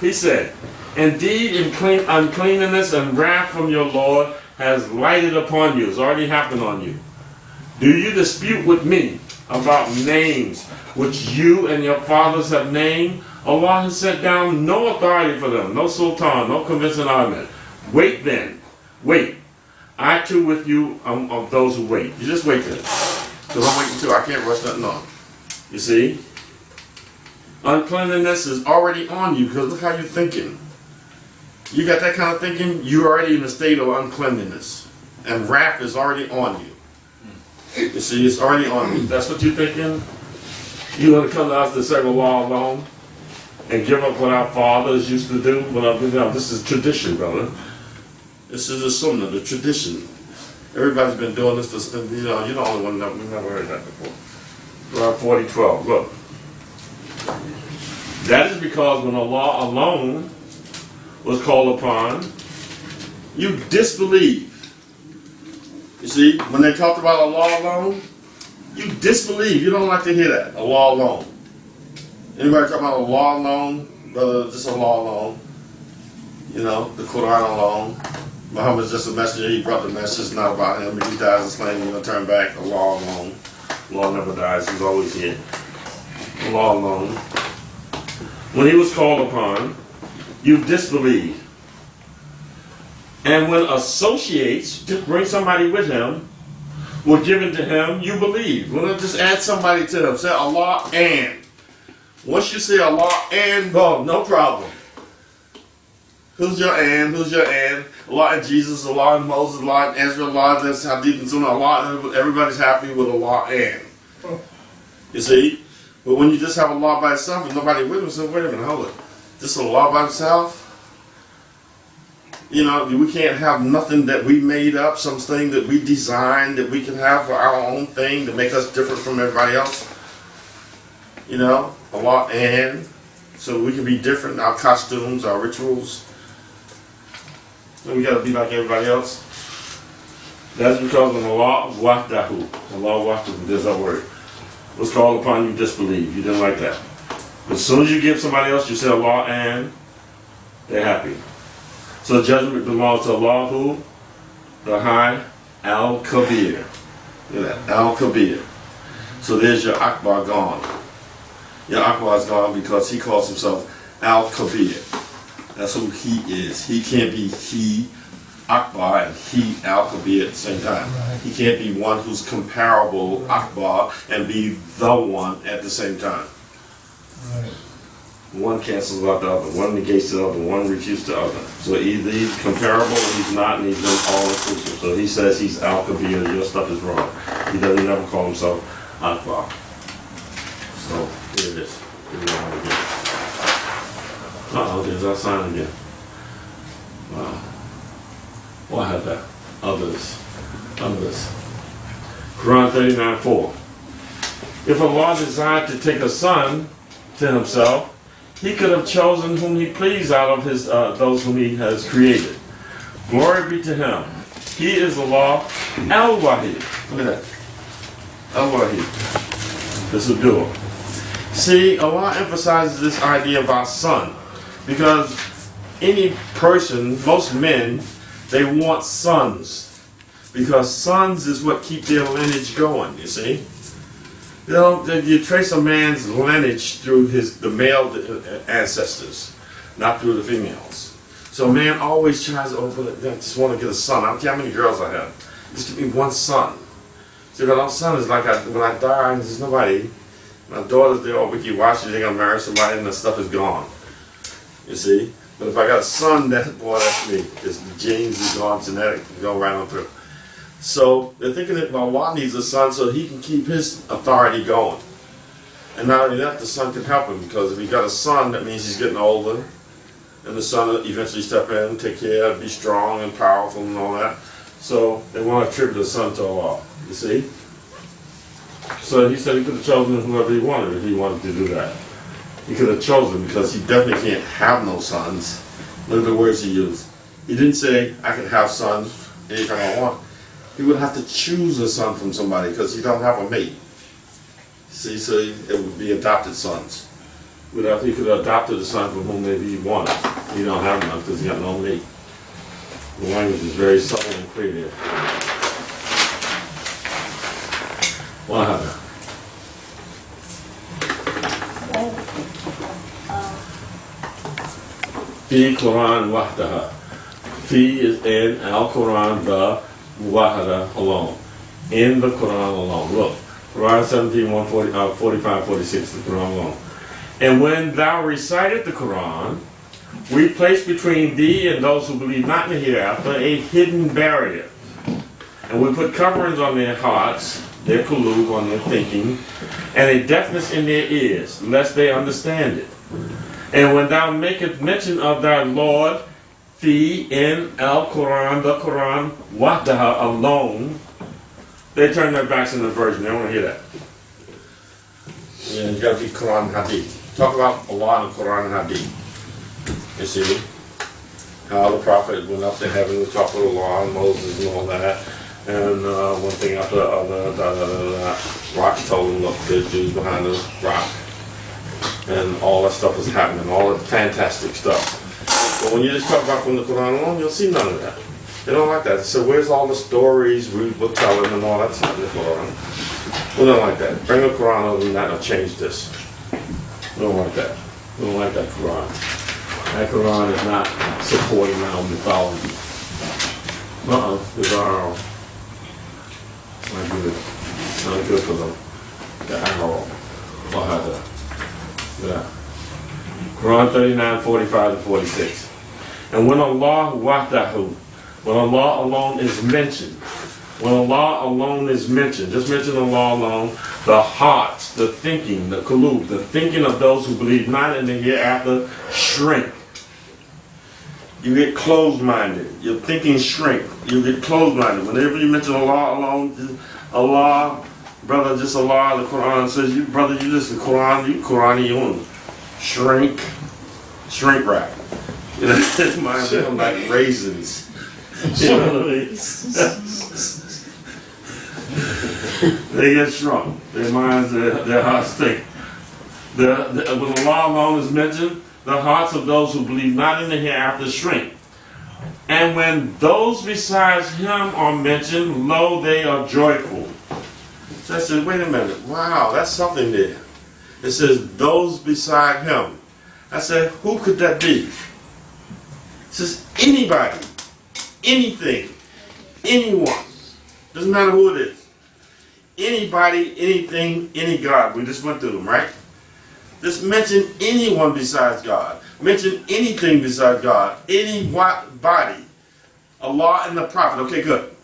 he said, indeed uncleanness and wrath from your Lord has lighted upon you. It's already happened on you. Do you dispute with me about names which you and your fathers have named? Allah has set down no authority for them, no sultan, no convincing argument. Wait then. Wait. I too with you of those who wait. You just wait then. Because I'm waiting too. I can't rush nothing on. You see? Uncleanliness is already on you because look how you're thinking. You got that kind of thinking, you're already in a state of uncleanliness. And wrath is already on you. You see, it's already on you. That's what you're thinking? You want to come to us to serve Allah alone? And give up what our fathers used to do? Well, this is tradition, brother. This is the sunnah, the tradition. Everybody's been doing this, you're the only one that we've never heard that before. Around 40:12, look. That is because when Allah alone was called upon, you disbelieve. You see, when they talked about Allah alone, you disbelieve. You don't like to hear that, Allah alone. Anybody talking about Allah alone? Brother, just Allah alone. The Quran alone. Muhammad's just a messenger. He brought the message, not about him. If he dies and slain, he's going to turn back. Allah alone. Allah never dies. He's always here. Allah alone. When he was called upon, you disbelieve. And when associates, just bring somebody with him, were given to him, you believe. We're not just add somebody to him. Say Allah and. Once you say Allah and, well, no problem. Who's your and? Who's your and? Allah and Jesus, Allah and Moses, Allah and Ezra, Allah and this, Hadith and Sunnah, Allah and everybody's happy with Allah and. You see? But when you just have Allah by itself and nobody with him, so wait a minute, hold it. Just Allah by himself? You know, we can't have nothing that we made up, something that we designed, that we can have for our own thing to make us different from everybody else. You know, Allah and, so we can be different, our costumes, our rituals. So we got to be like everybody else. That's because of Allah wahdahu. Allah wahdahu, there's that word. Was called upon you, disbelieve. You didn't like that. As soon as you give somebody else, you say Allah and, they're happy. So judgment belongs to Allah who? The High, Al-Kabir. Look at that, Al-Kabir. So there's your Akbar gone. Your Akbar is gone because he calls himself Al-Kabir. That's who he is. He can't be he, Akbar, and he, Al-Kabir at the same time. Right. He can't be one who's comparable, right. Akbar, and be the one at the same time. Right. One cancels out the other, one negates the other, one refutes the other. So either he's comparable or he's not, and he's all inclusive. So he says he's Al-Kabir, your stuff is wrong. He doesn't never call himself Akbar. So here it is. Here we are again. Uh-oh, there's our sign again. Wow. What had that? Others. Quran 39:4. If Allah desired to take a son to himself, he could have chosen whom he pleased out of his those whom he has created. Glory be to him. He is Allah Al-Wahid. Look at that. Al-Wahid. This is dual. See, Allah emphasizes this idea about son because any person, most men, they want sons because sons is what keep their lineage going, you see. You know, you trace a man's lineage through the male ancestors, not through the females. So a man always tries to, I just want to get a son. I don't care how many girls I have. Just give me one son. See, my son is like, when I die, there's nobody. My daughter's there, oh, Wiki watching, they're going to marry somebody and the stuff is gone. You see? But if I got a son, that's me. Because the genes is gone, genetic, go right on through. So they're thinking that Allah needs a son so he can keep his authority going. And not only that, the son can help him because if he got a son, that means he's getting older. And the son will eventually step in, take care, be strong and powerful and all that. So they want to attribute the son to Allah. You see? So he said he could have chosen whoever he wanted if he wanted to do that. He could have chosen because he definitely can't have no sons. Look at the words he used. He didn't say, I can have sons anytime I want. He would have to choose a son from somebody because he don't have a mate. See, so it would be adopted sons. He could have adopted a son from whom maybe he wanted. He don't have none because he got no mate. The language is very subtle and clear there. What happened? Fi Quran wahdaha. Fi is in Al-Quran, the wahda alone. In the Quran alone. Look, Quran 17, 45, 46, the Quran alone. And when thou recitest the Quran, we place between thee and those who believe not in the hereafter a hidden barrier. And we put coverings on their hearts, their qulub, on their thinking, and a deafness in their ears, lest they understand it. And when thou makest mention of thy Lord, fi in Al-Quran, the Quran, wahdaha alone, they turn their backs in the version. They don't want to hear that. Yeah, you got to be Quran and Hadith. Talk about Allah and Quran and Hadith. You see how the Prophet went up to heaven to talk with Allah and Moses and all that. And one thing after the other, rocks told him, look, there's Jews behind the rock. And all that stuff was happening, all that fantastic stuff. But when you just talk about from the Quran alone, you'll see none of that. They don't like that. So where's all the stories we were telling and all that stuff in the Quran? We don't like that. Bring the Quran over and that'll change this. We don't like that. We don't like that Quran. That Quran is not supporting our mythology. There's our not good. Not good for them. The arrow. Yeah. Quran 39, 45 to 46. And when Allah wahdahu, when Allah alone is mentioned, just mention Allah alone, the hearts, the thinking, the qulub, the thinking of those who believe not in the hereafter shrink. You get closed-minded. Your thinking shrink. You get closed-minded. Whenever you mention Allah alone, Allah, brother, just Allah, the Quran says, you just the Quran, you Quraniyun. Shrink wrap. You know, his mind become like raisins. You know what I mean? They get shrunk. Their minds, their hearts think. When Allah alone is mentioned, the hearts of those who believe not in the hereafter shrink. And when those besides him are mentioned, lo, they are joyful. So I said, wait a minute. Wow, that's something there. It says, those beside him. I said, who could that be? It says, anybody, anything, anyone. Doesn't matter who it is. Anybody, anything, any God. We just went through them, right? Just mention anyone besides God. Mention anything besides God. Anybody. Allah and the Prophet. Okay, good.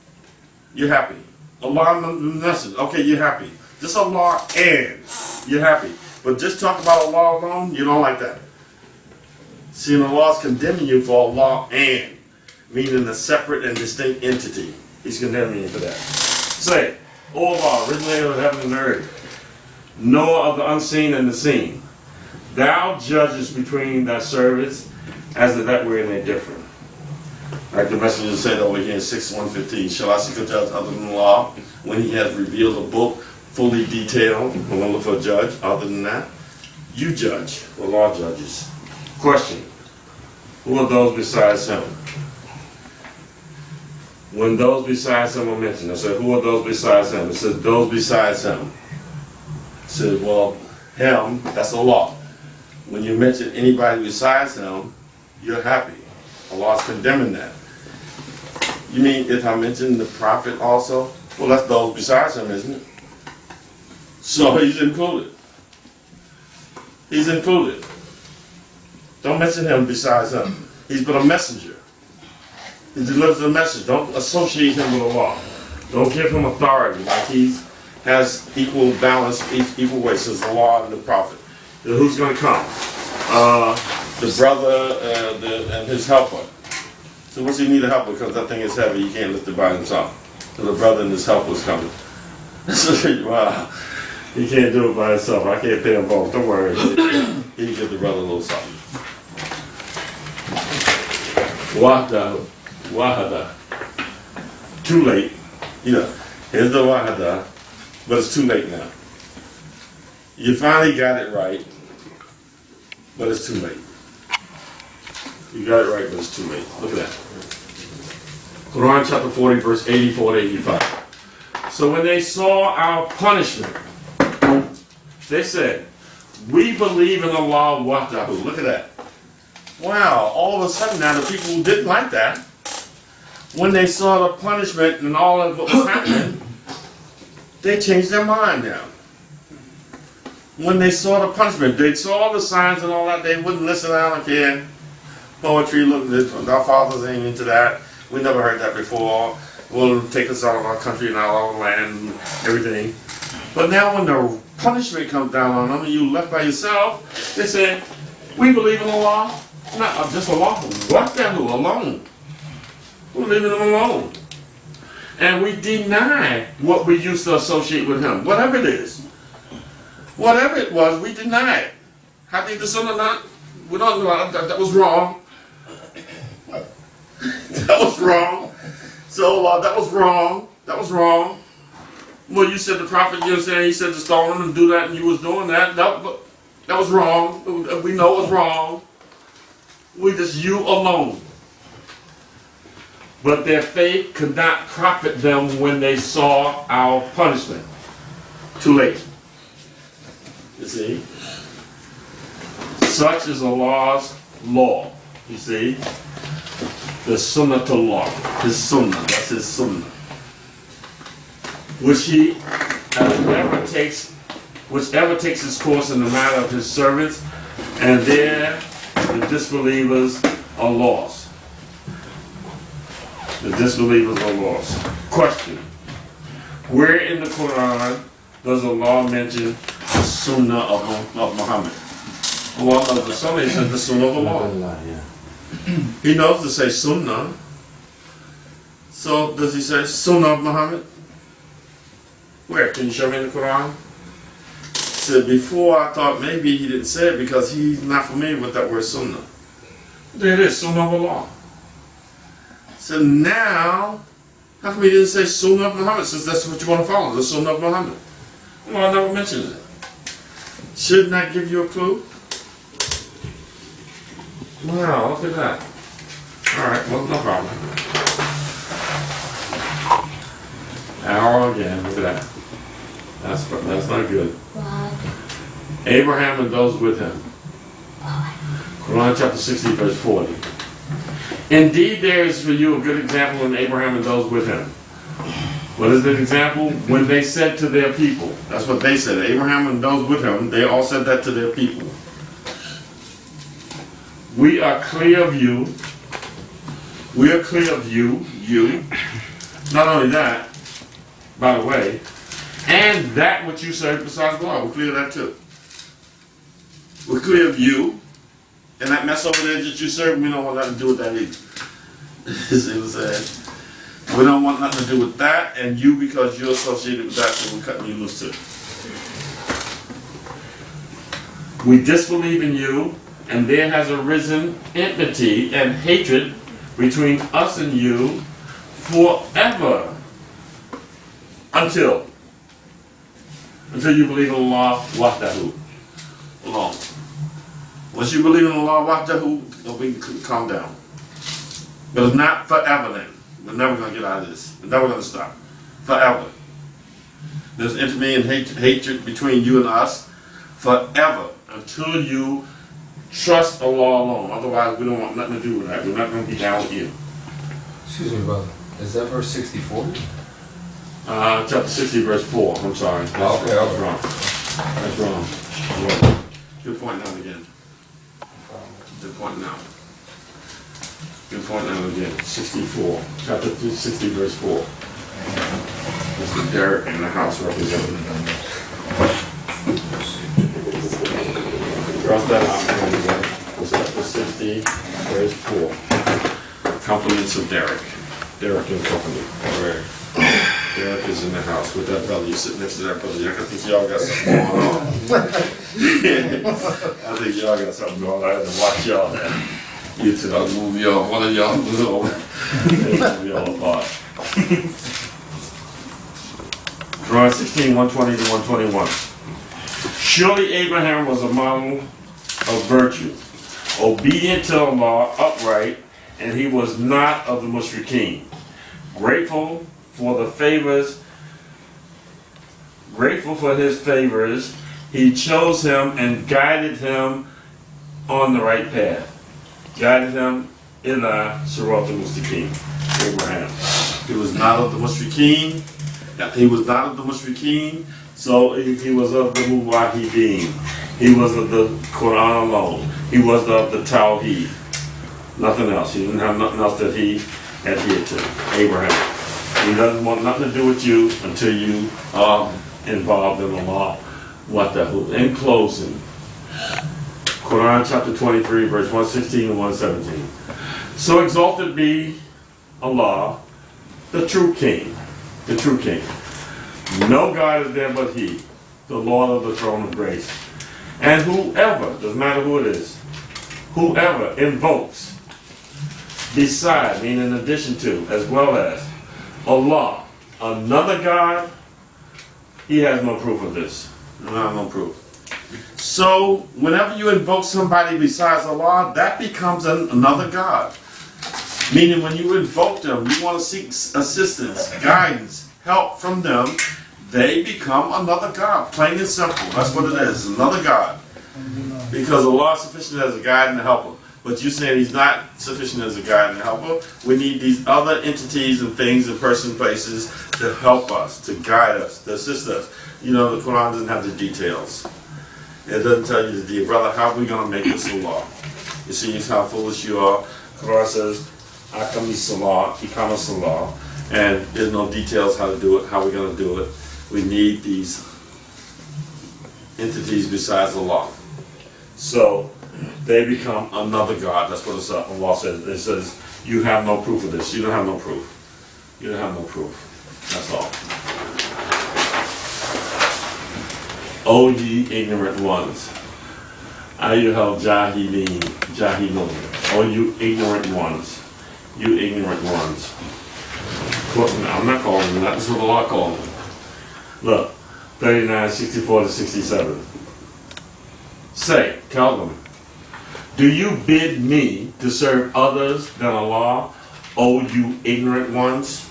You're happy. Allah and the Message. Okay, you're happy. Just Allah and you're happy. But just talk about Allah alone, you don't like that. See, and Allah's condemning you for Allah and, meaning a separate and distinct entity. He's condemning you for that. Say, O Allah, originator of heaven and earth, knower of the unseen and the seen, thou judgest between thy servants as to that wherein they differ. Like the messenger said over here in 6:115, shall I seek a judge other than Allah when he has revealed a book fully detailed? I'm going to look for a judge other than that. You judge. Allah judges. Question. Who are those besides him? When those besides him are mentioned, I said, who are those besides him? It says, those besides him. It says, well, him, that's Allah. When you mention anybody besides him, you're happy. Allah's condemning that. You mean if I mention the Prophet also? Well, that's those besides him, isn't it? So he's included. He's included. Don't mention him besides him. He's but a messenger. He delivers a message. Don't associate him with Allah. Don't give him authority. Like he has equal balance, equal weight. Says Allah and the Prophet. Who's going to come? The brother and his helper. So what's he need a helper? Because that thing is heavy. He can't lift it by himself. So the brother and his helper is coming. Wow. He can't do it by himself. I can't pay him both. Don't worry. He can give the brother a little something. Wahada. Too late. You know, here's the wahada, but it's too late now. You finally got it right, but it's too late. You got it right, but it's too late. Look at that. Quran chapter 40, verse 84 to 85. So when they saw our punishment, they said, we believe in Allah wahdahu. Look at that. Wow, all of a sudden now the people who didn't like that, when they saw the punishment and all of what was happening, they changed their mind now. When they saw the punishment, they saw the signs and all that, they wouldn't listen out and care. Poetry, look, our fathers ain't into that. We never heard that before. Will take us out of our country and out of our land and everything. But now when the punishment comes down on them and you left by yourself, they say, we believe in Allah. Not just Allah. Wahdahu alone. We believe in him alone. And we deny what we used to associate with him. Whatever it is. Whatever it was, we deny it. Happy the son or not? We don't know that was wrong. That was wrong. So that was wrong. That was wrong. Well, you said the Prophet, you know, saying he said to stone him and do that, and you was doing that. That was wrong. We know it was wrong. We just you alone. But their faith could not profit them when they saw our punishment. Too late. You see? Such is Allah's law. You see? the sunnatullah, his sunnah, that's his sunnah, whichever takes its course in the matter of his servants, and there the disbelievers are lost. The disbelievers are lost. Question: where in the Quran does Allah mention the sunnah of Muhammad? Allah knows the sunnah, he says the sunnah of Allah. He knows to say sunnah. So does he say sunnah of Muhammad? Where? Can you show me in the Quran? He said, before I thought maybe he didn't say it because he's not familiar with that word sunnah. There it is, sunnah of Allah. So now, how come he didn't say sunnah of Muhammad, since that's what you want to follow, the sunnah of Muhammad? Well, I never mentioned it. Shouldn't that give you a clue? Wow, look at that. Alright, well, no problem. Hour again, look at that. That's not good. Abraham and those with him. Quran chapter 60, verse 40. Indeed, there is for you a good example in Abraham and those with him. What is the example? When they said to their people. That's what they said. Abraham and those with him, they all said that to their people. We are clear of you. We are clear of you. Not only that, by the way, and that which you serve besides God. We're clear of that too. We're clear of you. And that mess over there that you serve, we don't want nothing to do with that either. It was we don't want nothing to do with that, and you, because you're associated with that, so we're cutting you loose too. We disbelieve in you, and there has arisen enmity and hatred between us and you forever. Until you believe in Allah wahdahu alone. Once you believe in Allah wahdahu, we can calm down. But it's not forever then. We're never going to get out of this. We're never going to stop. Forever. There's enmity and hatred between you and us forever until you trust Allah alone. Otherwise, we don't want nothing to do with that. We're not going to be down with you. Excuse me, brother. Is that verse 64? Chapter 60, verse 4. I'm sorry. That's wrong. That's wrong. Good point now again. Good point now. Good point now again. 64. Chapter 60, verse 4. Mr. Derek in the House representative. Cross that out. Chapter 60, verse 4. Compliments of Derek. Derek and company. All right. Derek is in the house with that brother. You sit next to that brother. I think y'all got something going on. I think y'all got something going on. I had to watch y'all there. You two, I'll move y'all. One of y'all move over. Move y'all apart. Quran 16, 120 to 121. Surely Abraham was a model of virtue, obedient to Allah, upright, and he was not of the mushrikeen. Grateful for his favors, he chose him and guided him on the right path. Guided him ila sirat al-mustaqim. Abraham. He was not of the mushrikeen. He was not of the mushrikeen, so he was of the muwahideen. He was of the Quran alone. He was of the Tawheed. Nothing else. He didn't have nothing else that he adhered to. Abraham. He doesn't want nothing to do with you until you are involved in Allah. In closing, Quran chapter 23, verse 116 and 117. So exalted be Allah, the true King. The true King. No God is there but He, the Lord of the throne of grace. And whoever, doesn't matter who it is, whoever invokes beside, meaning in addition to, as well as Allah, another God, he has no proof of this. No proof. So, whenever you invoke somebody besides Allah, that becomes another God. Meaning when you invoke them, you want to seek assistance, guidance, help from them, they become another God. Plain and simple. That's what it is. Another God. Because Allah is sufficient as a guide and a helper. But you're saying he's not sufficient as a guide and helper. We need these other entities and things and person places to help us, to guide us, to assist us. You know, the Quran doesn't have the details. It doesn't tell you the deal. Brother, how are we going to make this a law? You see how foolish you are. Quran says, Akami Salah, Ikama Salah, and there's no details how to do it, how we're going to do it. We need these entities besides Allah. So they become another God. That's what Allah says. It says, you have no proof of this. You don't have no proof. You don't have no proof. That's all. O ye ignorant ones. Ayyuhal jahilin. Jahilun. O you ignorant ones. You ignorant ones. I'm not calling them that. This is what Allah called them. Look, 39, 64 to 67. Say, tell them, do you bid me to serve others than Allah, O you ignorant ones?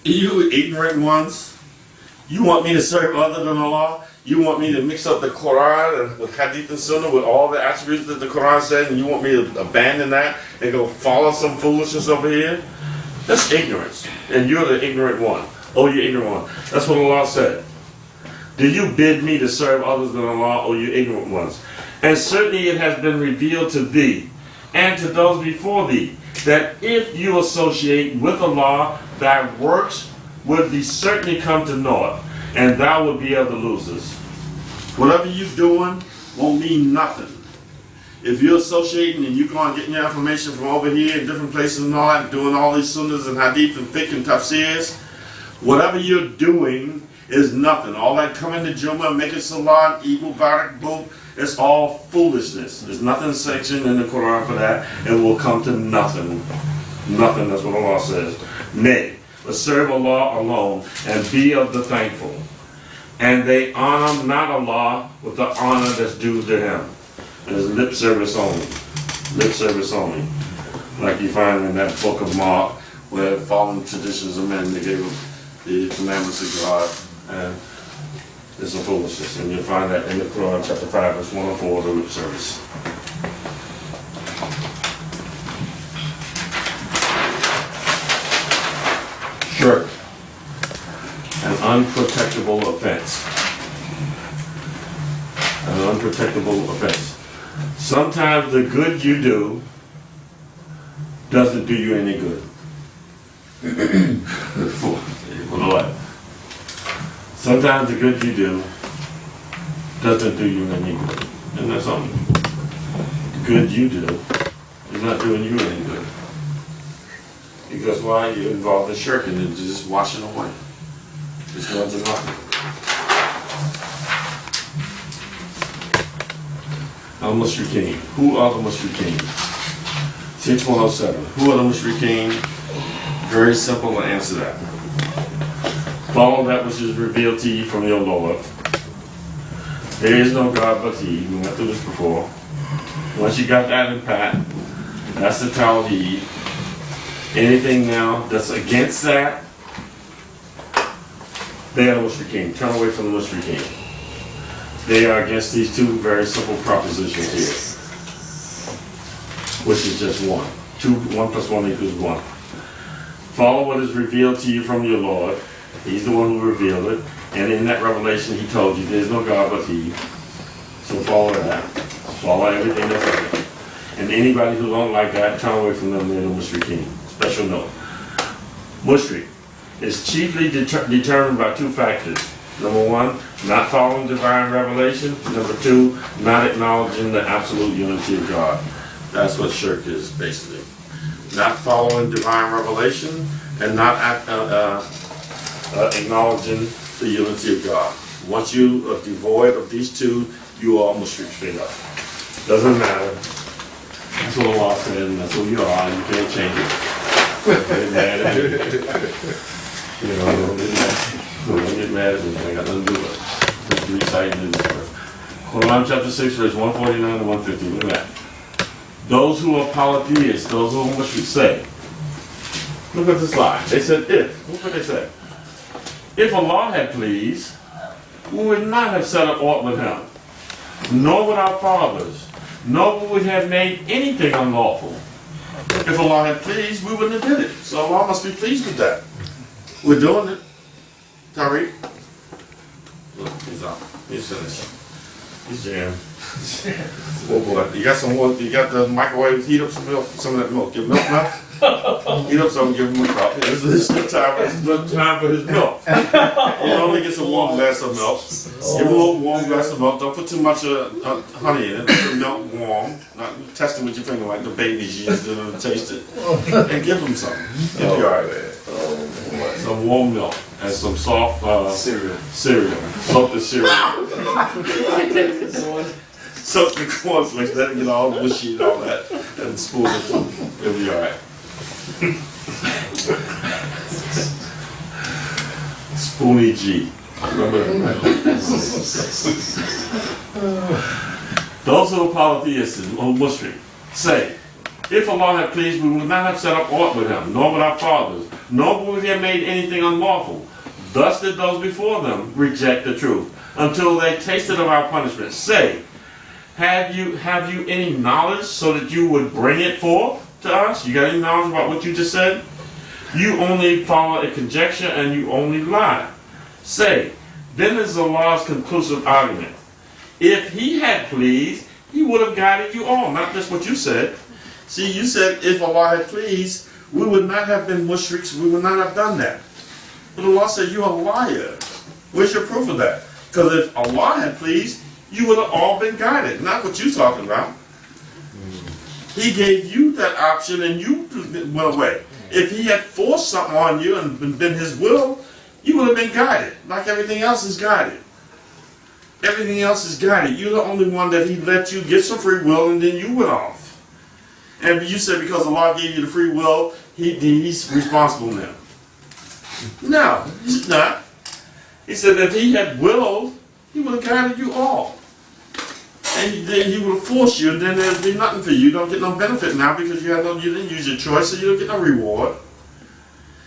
You ignorant ones? You want me to serve other than Allah? You want me to mix up the Quran and with Hadith and Sunnah with all the attributes that the Quran said, and you want me to abandon that and go follow some foolishness over here? That's ignorance. And you're the ignorant one. Oh, you ignorant one. That's what Allah said. Do you bid me to serve others than Allah, O you ignorant ones? And certainly it has been revealed to thee and to those before thee that if you associate with Allah, thy works would be certainly come to naught, and thou would be of the losers. Whatever you're doing won't mean nothing. If you're associating and you're going getting your information from over here in different places and all that, doing all these sunnahs and hadith and fiqh and tafsirs, whatever you're doing is nothing. All that coming to Jummah, making salah, eat Mubarak boot, it's all foolishness. There's nothing sanctioned in the Quran for that. It will come to nothing. Nothing, that's what Allah says. Nay, but serve Allah alone and be of the thankful. And they honor not Allah with the honor that's due to Him. There's lip service only. Lip service only. Like you find in that book of Mark, where following traditions of men, they gave them the commandments of God, and it's a foolishness. And you'll find that in the Quran, chapter 5, verse 104, the lip service. Shirk, an unprotectable offense. An unprotectable offense. Sometimes the good you do doesn't do you any good. Sometimes the good you do doesn't do you any good. And that's all. The good you do is not doing you any good. Because why? You're involved in shirk and it's just washing away. It's going to nothing. Al-Mushrikeen. Who are the Mushrikeen? 6107. Who are the Mushrikeen? Very simple to answer that. Follow that which is revealed to you from your Lord. There is no God but He. We went through this before. Once you got that in pat, that's the Tawheed. Anything now that's against that, they are the Mushrikeen. Turn away from the Mushrikeen. They are against these two very simple propositions here, which is just one. 1 + 1 = 1. Follow what is revealed to you from your Lord. He's the one who revealed it. And in that revelation, He told you there's no God but He. So follow that. Follow everything that's in it. And anybody who don't like that, turn away from them. They're the Mushrikeen. Special note. Mushrik is chiefly determined by two factors. Number one, not following divine revelation. Number two, not acknowledging the absolute unity of God. That's what shirk is, basically. Not following divine revelation and not acknowledging the unity of God. Once you are devoid of these two, you are mushrik straight up. Doesn't matter. That's what Allah said, and that's who you are, and you can't change it. Don't get mad at me. You know, don't get mad at me. I got nothing to do with it. Just reciting this verse. Quran chapter 6, verse 149 to 150. Look at that. Those who are polytheists, those who are mushrik say, look at this line. They said if. Look what they said. If Allah had pleased, we would not have set up aught with Him, nor with our fathers, nor would we have made anything unlawful. If Allah had pleased, we wouldn't have did it. So Allah must be pleased with that. We're doing it. Tawheed. Look, he's out. He's finished. He's jammed. Oh boy. You got some more? You got the microwave? Heat up some milk. Some of that milk. Give milk now? Heat up some, give him a cup. It's good time for his milk. He only gets a warm glass of milk. Give him a little warm glass of milk. Don't put too much honey in it. Let the milk warm. Not test it with your finger like the babies used to taste it. And give him some. He'll be alright. Some warm milk and some soft cereal. Soak the cereal. Soak the cornflakes. Let it get all mushy and all that. And spoon it through. He'll be alright. Spoonie G. Remember that? Those who are polytheists or mushrik say, if Allah had pleased, we would not have set up aught with him, nor with our fathers, nor would we have made anything unlawful. Thus did those before them reject the truth, until they tasted of our punishment. Say, have you any knowledge so that you would bring it forth to us? You got any knowledge about what you just said? You only follow a conjecture and you only lie. Say, then is Allah's conclusive argument. If he had pleased, he would have guided you all, not just what you said. See, you said if Allah had pleased, we would not have been mushriks, we would not have done that. But Allah said, you're a liar. Where's your proof of that? Because if Allah had pleased, you would have all been guided, not what you're talking about. He gave you that option and you went away. If he had forced something on you and been his will, you would have been guided, like everything else is guided. Everything else is guided. You're the only one that he let you get some free will and then you went off. And you said because Allah gave you the free will, he's responsible now. No, he's not. He said if he had willed, he would have guided you all. And then he would have forced you, and then there'd be nothing for you. You don't get no benefit now because you didn't use your choice, so you don't get no reward.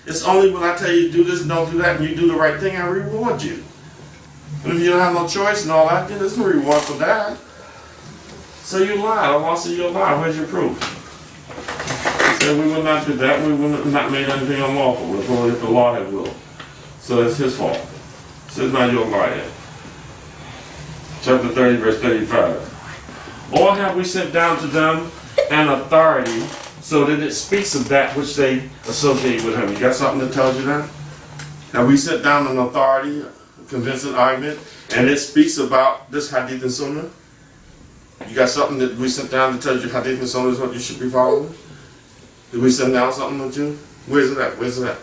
It's only when I tell you to do this and don't do that, and you do the right thing, I reward you. But if you don't have no choice and all that, then there's no reward for that. So you lied. Allah said you lied. Where's your proof? He said we would not do that. We would not make anything unlawful. It's only if the law had will. So it's his fault. So it's not your liar. Chapter 30, verse 35. Or have we sent down to them an authority so that it speaks of that which they associate with him? You got something that tells you that? Have we sent down an authority, a convincing argument, and it speaks about this hadith and sunnah? You got something that we sent down that tells you hadith and sunnah is what you should be following? Did we send down something to you? Where's it at? Where's it at?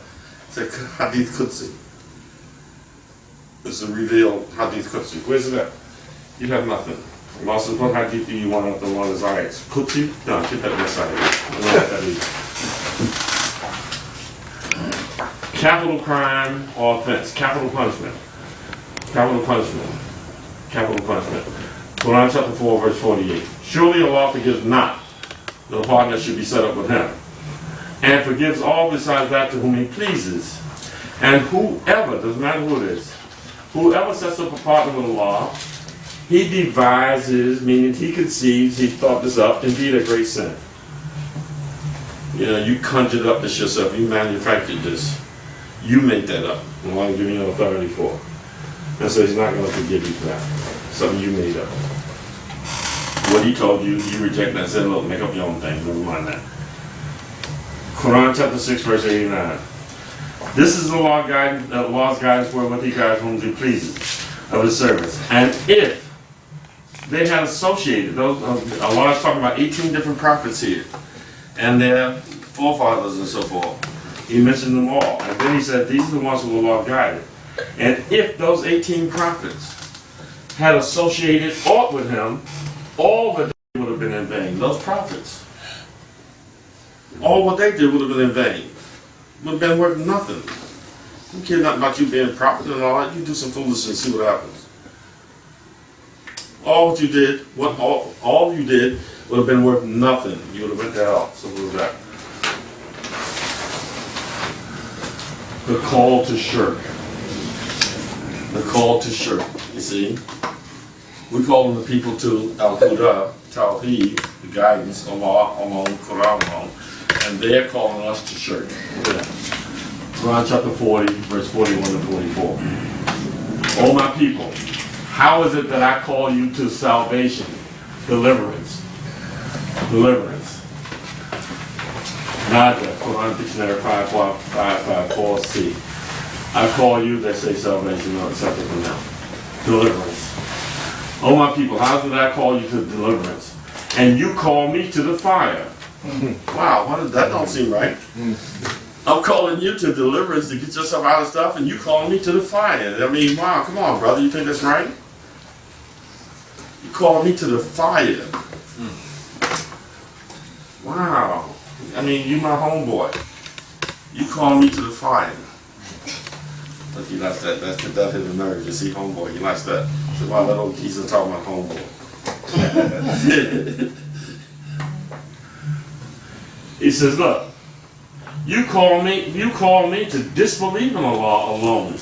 It's a hadith Qudsi. It's a revealed hadith Qudsi. Where's it at? You have nothing. Allah says, what hadith do you want out the one is ayats? Qudsi? No, get that inside of it. I don't know what that is. Capital crime or offense. Capital punishment. Capital punishment. Capital punishment. Quran chapter 4, verse 48. Surely Allah forgives not the partner should be set up with him, and forgives all besides that to whom he pleases. And whoever, doesn't matter who it is, whoever sets up a partner with Allah, he devises, meaning he conceives, he thought this up, indeed a great sin. You know, you conjured up this yourself, you manufactured this. You made that up. Allah is giving you authority for. And so he's not going to forgive you for that. Something you made up. What he told you, you reject that and said, look, make up your own thing, never mind that. Quran chapter 6, verse 89. This is the Lord's guidance wherewith he guides whom he pleases of his servants. And if they had associated, Allah is talking about 18 different prophets here, and their forefathers and so forth. He mentioned them all. And then he said, these are the ones who the Lord guided. And if those 18 prophets had associated aught with him, all that they would have been in vain. Those prophets. All what they did would have been in vain. Would have been worth nothing. You care nothing about you being a prophet and all that. You do some foolishness and see what happens. All what you did, all you did would have been worth nothing. You would have went to hell. So what was that? The call to shirk. The call to shirk. You see? We call them the people to Al-Huda, Tawheed, the guidance, Allah alone, Quran alone, and they're calling us to shirk. Quran chapter 40, verse 41 to 44. O my people, how is it that I call you to salvation, deliverance? Deliverance. Naja, Quran Dictionary 554C. I call you, they say salvation, no accepted from now. Deliverance. Oh my people, how did I call you to deliverance? And you call me to the fire. Wow, that don't seem right. I'm calling you to deliverance to get yourself out of stuff, and you calling me to the fire. I mean, wow, come on, brother, you think that's right? You call me to the fire. Wow. I mean, you my homeboy. You call me to the fire. Look, he likes that. That hit the nerve. You see, homeboy, he likes that. So why that old geezer talking about homeboy? He says, look, you call me to disbelieve in Allah alone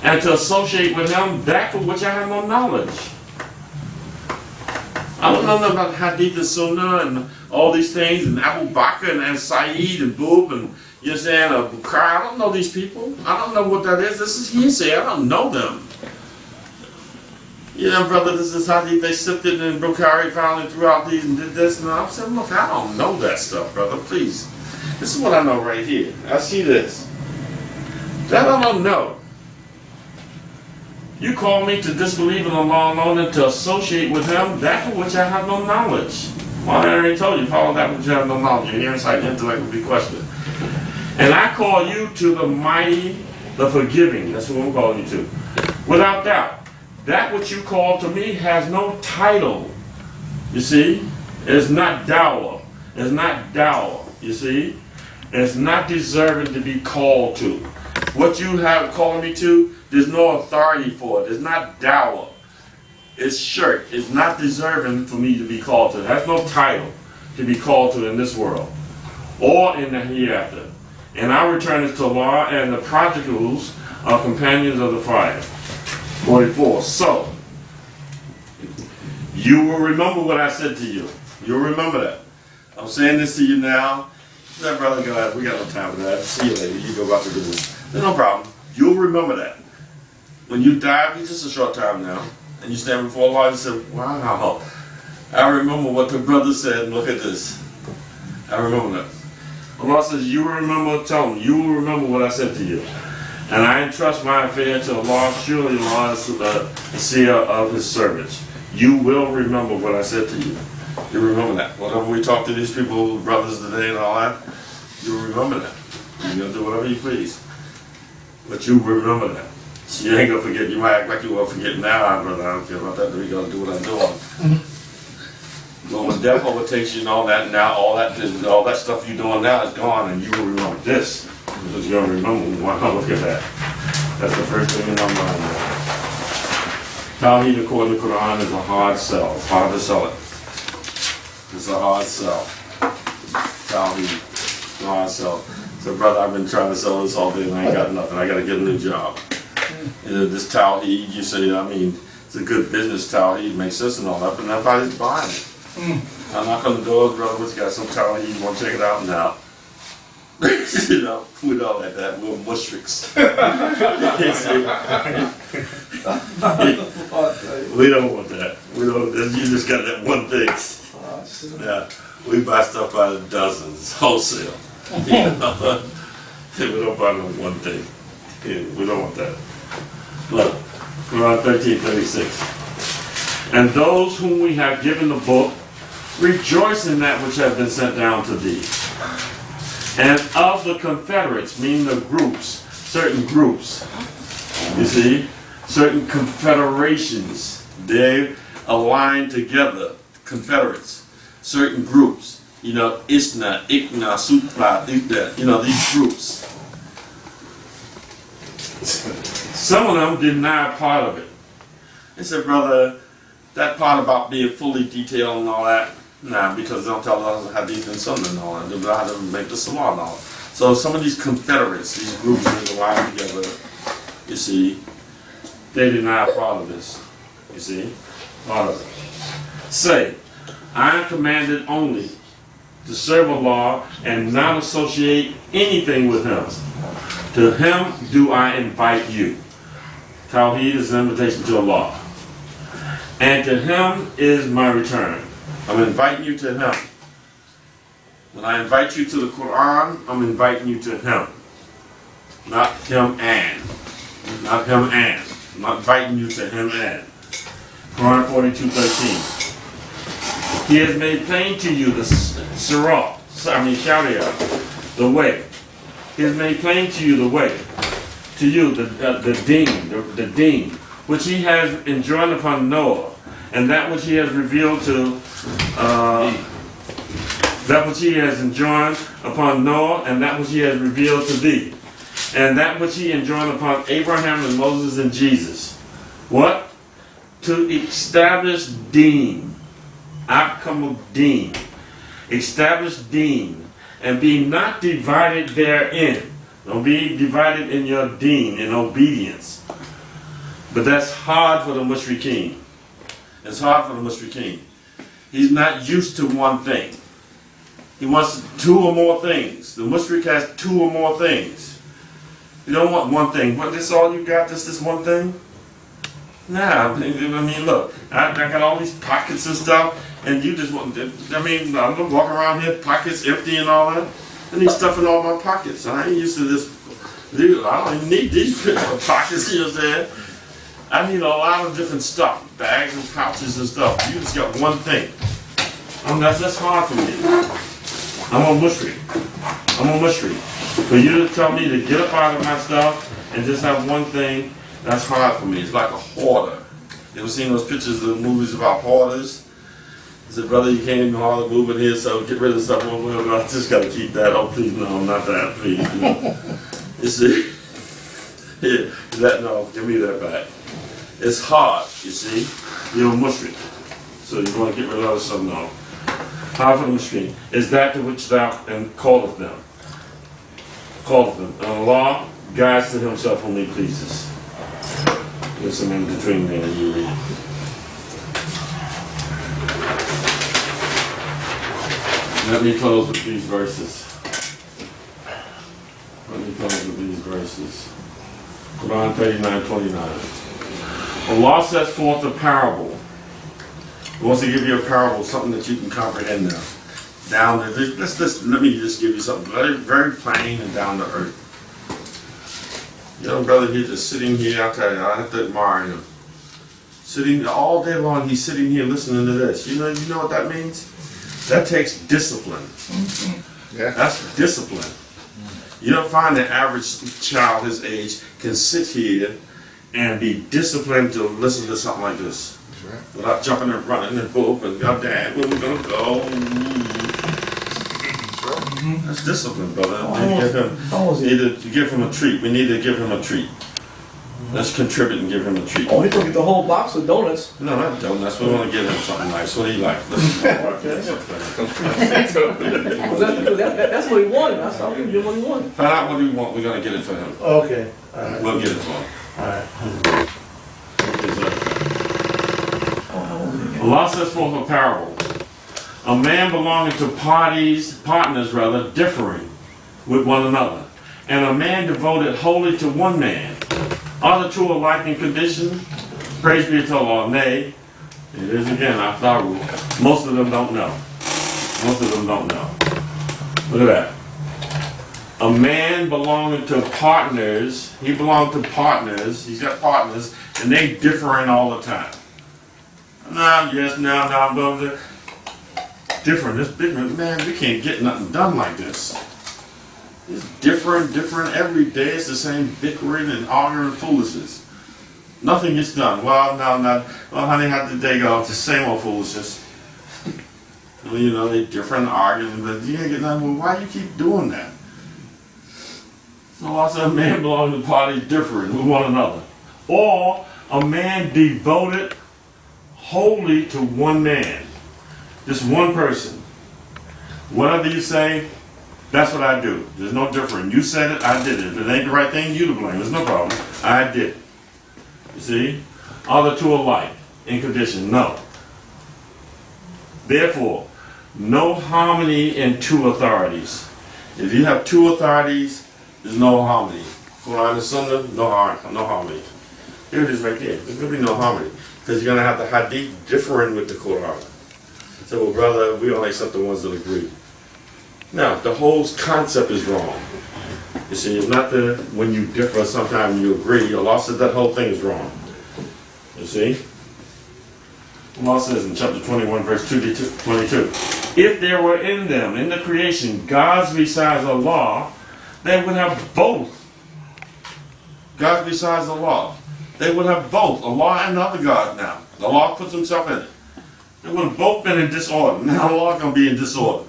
and to associate with him that for which I have no knowledge. I don't know nothing about Hadith and Sunnah and all these things, and Abu Bakr and Sa'id and Boob and you're saying Bukhari. I don't know these people. I don't know what that is. This is hearsay. I don't know them. You know, brother, this is Hadith. They sifted and Bukhari found it throughout these and did this. And I'm saying, look, I don't know that stuff, brother. Please. This is what I know right here. I see this. That I don't know. You call me to disbelieve in Allah alone and to associate with him that for which I have no knowledge. Well, I already told you, follow that which you have no knowledge. Your insight and intellect will be questioned. And I call you to the mighty, the forgiving. That's what I'm calling you to. Without doubt, that which you call to me has no title. You see? It's not dawah. It's not dawah. You see? It's not deserving to be called to. What you have calling me to, there's no authority for it. It's not dawah. It's shirk. It's not deserving for me to be called to. It has no title to be called to in this world or in the hereafter. And our return is to Allah, and the prodigals are companions of the fire. 44. So, you will remember what I said to you. You'll remember that. I'm saying this to you now. That brother, go ahead. We got no time for that. See you later. You go about to do this. There's no problem. You'll remember that. When you die, it's just a short time now, and you stand before Allah and say, wow, I remember what the brother said, and look at this. I remember that. Allah says, you will remember, tell him, you will remember what I said to you. And I entrust my affair to Allah. Surely Allah is the seer of his servants. You will remember what I said to you. You remember that. Whatever we talk to these people, brothers today and all that, you remember that. You're going to do whatever you please. But you remember that. You ain't going to forget. You might act like you won't forget now, brother. I don't care about that. We're going to do what I'm doing. But when death overtakes you and all that, now all that stuff you're doing now is gone, and you will remember this. Because you're going to remember, wow, look at that. That's the first thing in my mind now. Tawheed, according to the Quran, is a hard sell. It's hard to sell it. It's a hard sell. Tawheed, a hard sell. So, brother, I've been trying to sell this all day and I ain't got nothing. I got to get a new job. And this Tawheed, you say, I mean, it's a good business, Tawheed, makes sense and all that, but nobody's buying it. I'm not going to do it, brother. What's got some Tawheed? You want to check it out now? You know, we don't like that. We're mushriks. We don't want that. We don't. You just got that one thing. Yeah, we buy stuff by the dozens, wholesale. You know? We don't buy no one thing. We don't want that. Look, Quran 13:36. And those whom we have given the book rejoice in that which has been sent down to thee. And of the confederates, meaning the groups, certain groups, you see, certain confederations, they align together, confederates, certain groups, you know, Isna, Ikna, Supla, you know, these groups. Some of them deny part of it. They said, brother, that part about being fully detailed and all that, nah, because they don't tell us hadith and sunnah and all that. They don't know how to make the salah and all that. So some of these confederates, these groups that align together, you see, they deny part of this. You see, part of it. Say, I am commanded only to serve Allah and not associate anything with Him. To Him do I invite you. Tawheed is an invitation to Allah. And to Him is my return. I'm inviting you to Him. When I invite you to the Quran, I'm inviting you to Him. Not Him and. Not Him and. I'm not inviting you to Him and. Quran 42:13. He has made plain to you the Sharia, the way. He has made plain to you the way. To you, the deen, which He has enjoined upon Noah, and that which He has revealed to, that which He has enjoined upon Noah, and that which He has revealed to thee, and that which He enjoined upon Abraham and Moses and Jesus. What? To establish deen, outcome of deen, establish deen, and be not divided therein. Don't be divided in your deen, in obedience. But that's hard for the mushrikeen. It's hard for the mushrikeen. He's not used to one thing. He wants two or more things. The mushrik has two or more things. You don't want one thing. What, this all you got? This one thing? Nah, I mean, look, I got all these pockets and stuff, and you just want, I mean, I'm walking around here, pockets empty and all that. I need stuff in all my pockets. I ain't used to this. Dude, I don't even need these pockets, you know what I'm saying? I need a lot of different stuff, bags and pouches and stuff. You just got one thing. That's hard for me. I'm a mushrik. For you to tell me to get up out of my stuff and just have one thing, that's hard for me. It's like a hoarder. You ever seen those pictures of the movies about hoarders? He said, brother, you can't even hardly move in here, so get rid of stuff. Well, I just got to keep that. Oh, please, no, not that, please. You see? Here, no, give me that back. It's hard, you see? You're a mushrik. So you want to get rid of something, no. Hard for the mushrik is that to which thou calleth them. Calleth them. And Allah guides to Himself whom He pleases. There's some in between there and you read. Let me close with these verses. Quran 39:29. Allah sets forth a parable. He wants to give you a parable, something that you can comprehend now. Down there, let me just give you something very, very plain and down to earth. Young brother here just sitting here, I'll tell you, I have to admire him. Sitting all day long, he's sitting here listening to this. You know what that means? That takes discipline. Yeah. That's discipline. You don't find the average child his age can sit here and be disciplined to listen to something like this. That's right. Without jumping and running and boop and God damn, where we gonna go? That's discipline, brother. We need to give him a treat. We need to give him a treat. Let's contribute and give him a treat. Oh, he took the whole box of donuts. No, not donuts. We want to give him something nice. What do you like? That's what he wanted. That's all he did what he wanted. Find out what we want. We're going to get it for him. Okay. All right. We'll get it for him. All right. Allah says forth a parable. A man belonging to partners, differing with one another, and a man devoted wholly to one man. Are the two alike in condition? Praise be to Allah. Nay, it is again our Tawheed. Most of them don't know. Most of them don't know. Look at that. A man belonging to partners, he belonged to partners, he's got partners, and they differing all the time. I'm going to different. This big man, we can't get nothing done like this. It's different every day. It's the same bickering and arguing foolishness. Nothing gets done. Well, well, honey, how did the day go? It's the same old foolishness. Well, they different arguing, but you ain't getting nothing. Well, why do you keep doing that? So also a man belonging to parties differing with one another. Or a man devoted wholly to one man. Just one person. Whatever you say, that's what I do. There's no difference. You said it, I did it. If it ain't the right thing, you to blame. There's no problem. I did it. You see? Are the two alike in condition? No. Therefore, no harmony in two authorities. If you have two authorities, there's no harmony. Quran and Sunnah, no harmony. Here it is right there. There's going to be no harmony. Because you're going to have the hadith differing with the Quran. So, well, brother, we only accept the ones that agree. Now, the whole concept is wrong. You see, it's not that when you differ, sometimes you agree. Allah said that whole thing is wrong. You see? Allah says in chapter 21, verse 22, if there were in them, in the creation, gods besides Allah, they would have both. Gods besides Allah. They would have both, Allah and other God now. Allah puts himself in it. They would have both been in disorder. Now Allah going to be in disorder.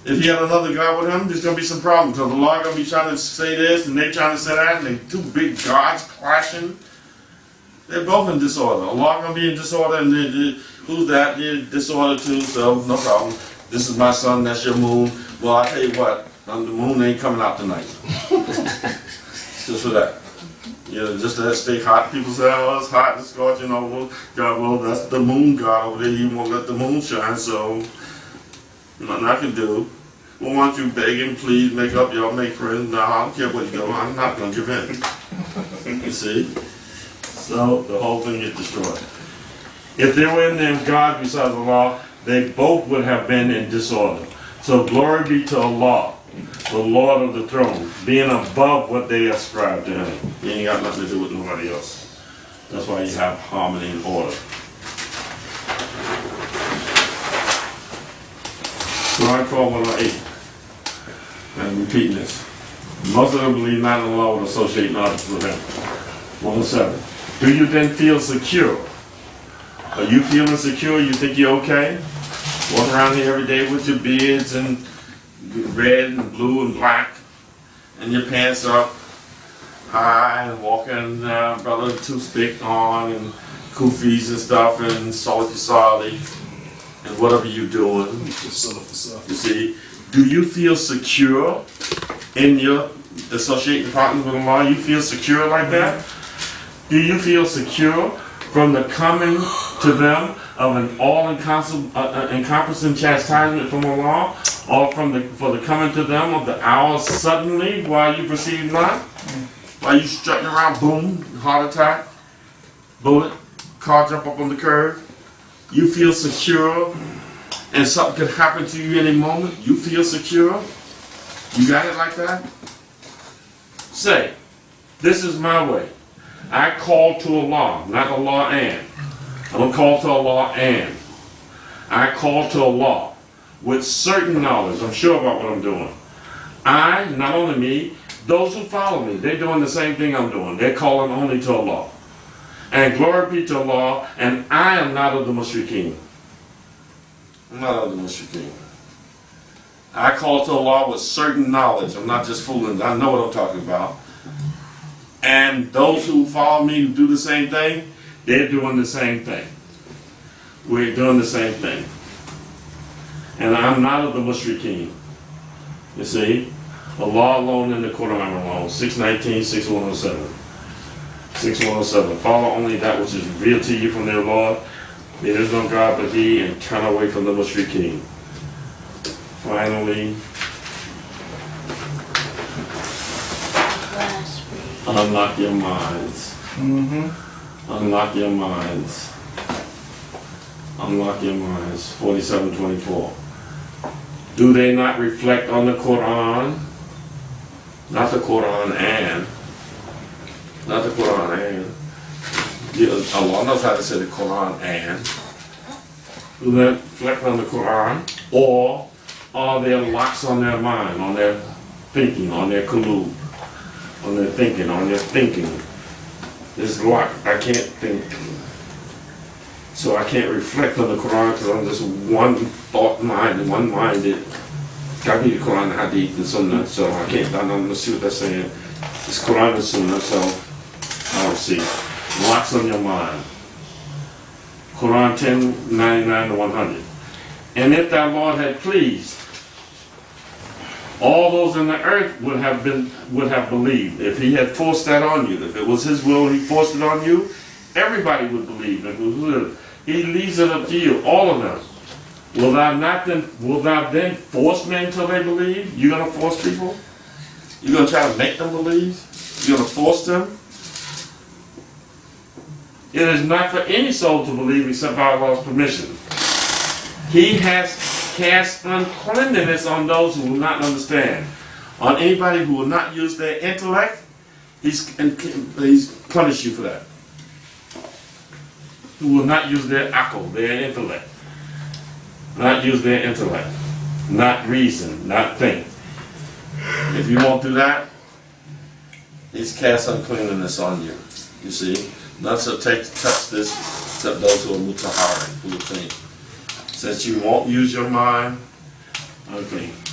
If he had another God with him, there's going to be some problems. Because Allah going to be trying to say this and they trying to say that, and they two big gods clashing. They're both in disorder. Allah going to be in disorder, and who's that? You're disorder too, so no problem. This is my sun, that's your moon. Well, I tell you what, the moon ain't coming out tonight. Just for that. You know, just to stay hot. People say, oh, it's hot, it's scorching. Well, God, well, that's the moon God over there. He won't let the moon shine, so nothing I can do. Well, why don't you beg him, please, make up, y'all make friends. No, I don't care what you do. I'm not going to give in. You see? So the whole thing is destroyed. If there were in them God besides Allah, they both would have been in disorder. So glory be to Allah, the Lord of the throne, being above what they ascribe to him. He ain't got nothing to do with nobody else. That's why you have harmony and order. Quran 12:108. I'm repeating this. Most of them believe not in Allah would associate others with him. 107. Do you then feel secure? Are you feeling secure? You think you're okay? Walk around here every day with your beards and red and blue and black, and your pants up high, and walking, brother, toothpick on, and kufis and stuff, and solid and whatever you're doing. You see, do you feel secure in your associating partners with Allah? You feel secure like that? Do you feel secure from the coming to them of an all-encompassing chastisement from Allah, or for the coming to them of the hour suddenly while you perceive not? While you strutting around, boom, heart attack, bullet, car jump up on the curb. You feel secure, and something could happen to you any moment. You feel secure? You got it like that? Say, this is my way. I call to Allah, not Allah and. I don't call to Allah and. I call to Allah with certain knowledge. I'm sure about what I'm doing. I, not only me, those who follow me, they're doing the same thing I'm doing. They're calling only to Allah. And glory be to Allah, and I am not of the mushrikeen. I'm not of the mushrikeen. I call to Allah with certain knowledge. I'm not just fooling. I know what I'm talking about. And those who follow me who do the same thing, they're doing the same thing. We're doing the same thing. And I'm not of the mushrikeen. You see? Allah alone in the Quran alone. 619, 6107. 6107. Follow only that which is revealed to you from their Lord. There is no God but He, and turn away from the mushrikeen. Finally, unlock your minds. Unlock your minds. Unlock your minds. 47:24. Do they not reflect on the Quran? Not the Quran and. Not the Quran and. Allah knows how to say the Quran and. Do they reflect on the Quran? Or are there locks on their mind, on their thinking, on their qulub? On their thinking, on their thinking. This lock, I can't think. So I can't reflect on the Quran because I'm just one thought mind, one-minded. Got me the Quran, the Hadith, and Sunnah, so I can't, I'm going to see what they're saying. It's Quran and Sunnah, so I don't see. Locks on your mind. Quran 10:99-100. And if thy Lord had pleased, all those in the earth would have believed. If He had forced that on you, if it was His will, He forced it on you, everybody would believe. If it was He leaves it up to you, all of them. Will thou then force men until they believe? You're gonna force people? You're gonna try to make them believe? You're gonna force them? It is not for any soul to believe except by our Lord's permission. He has cast uncleanness on those who will not understand. On anybody who will not use their intellect, he's punished you for that. Who will not use their akal, their intellect. Not use their intellect. Not reason, not think. If you won't do that, he's cast uncleanness on you. You see? None shall touch this except those who are mutahari, who are clean. Since you won't use your mind, unclean.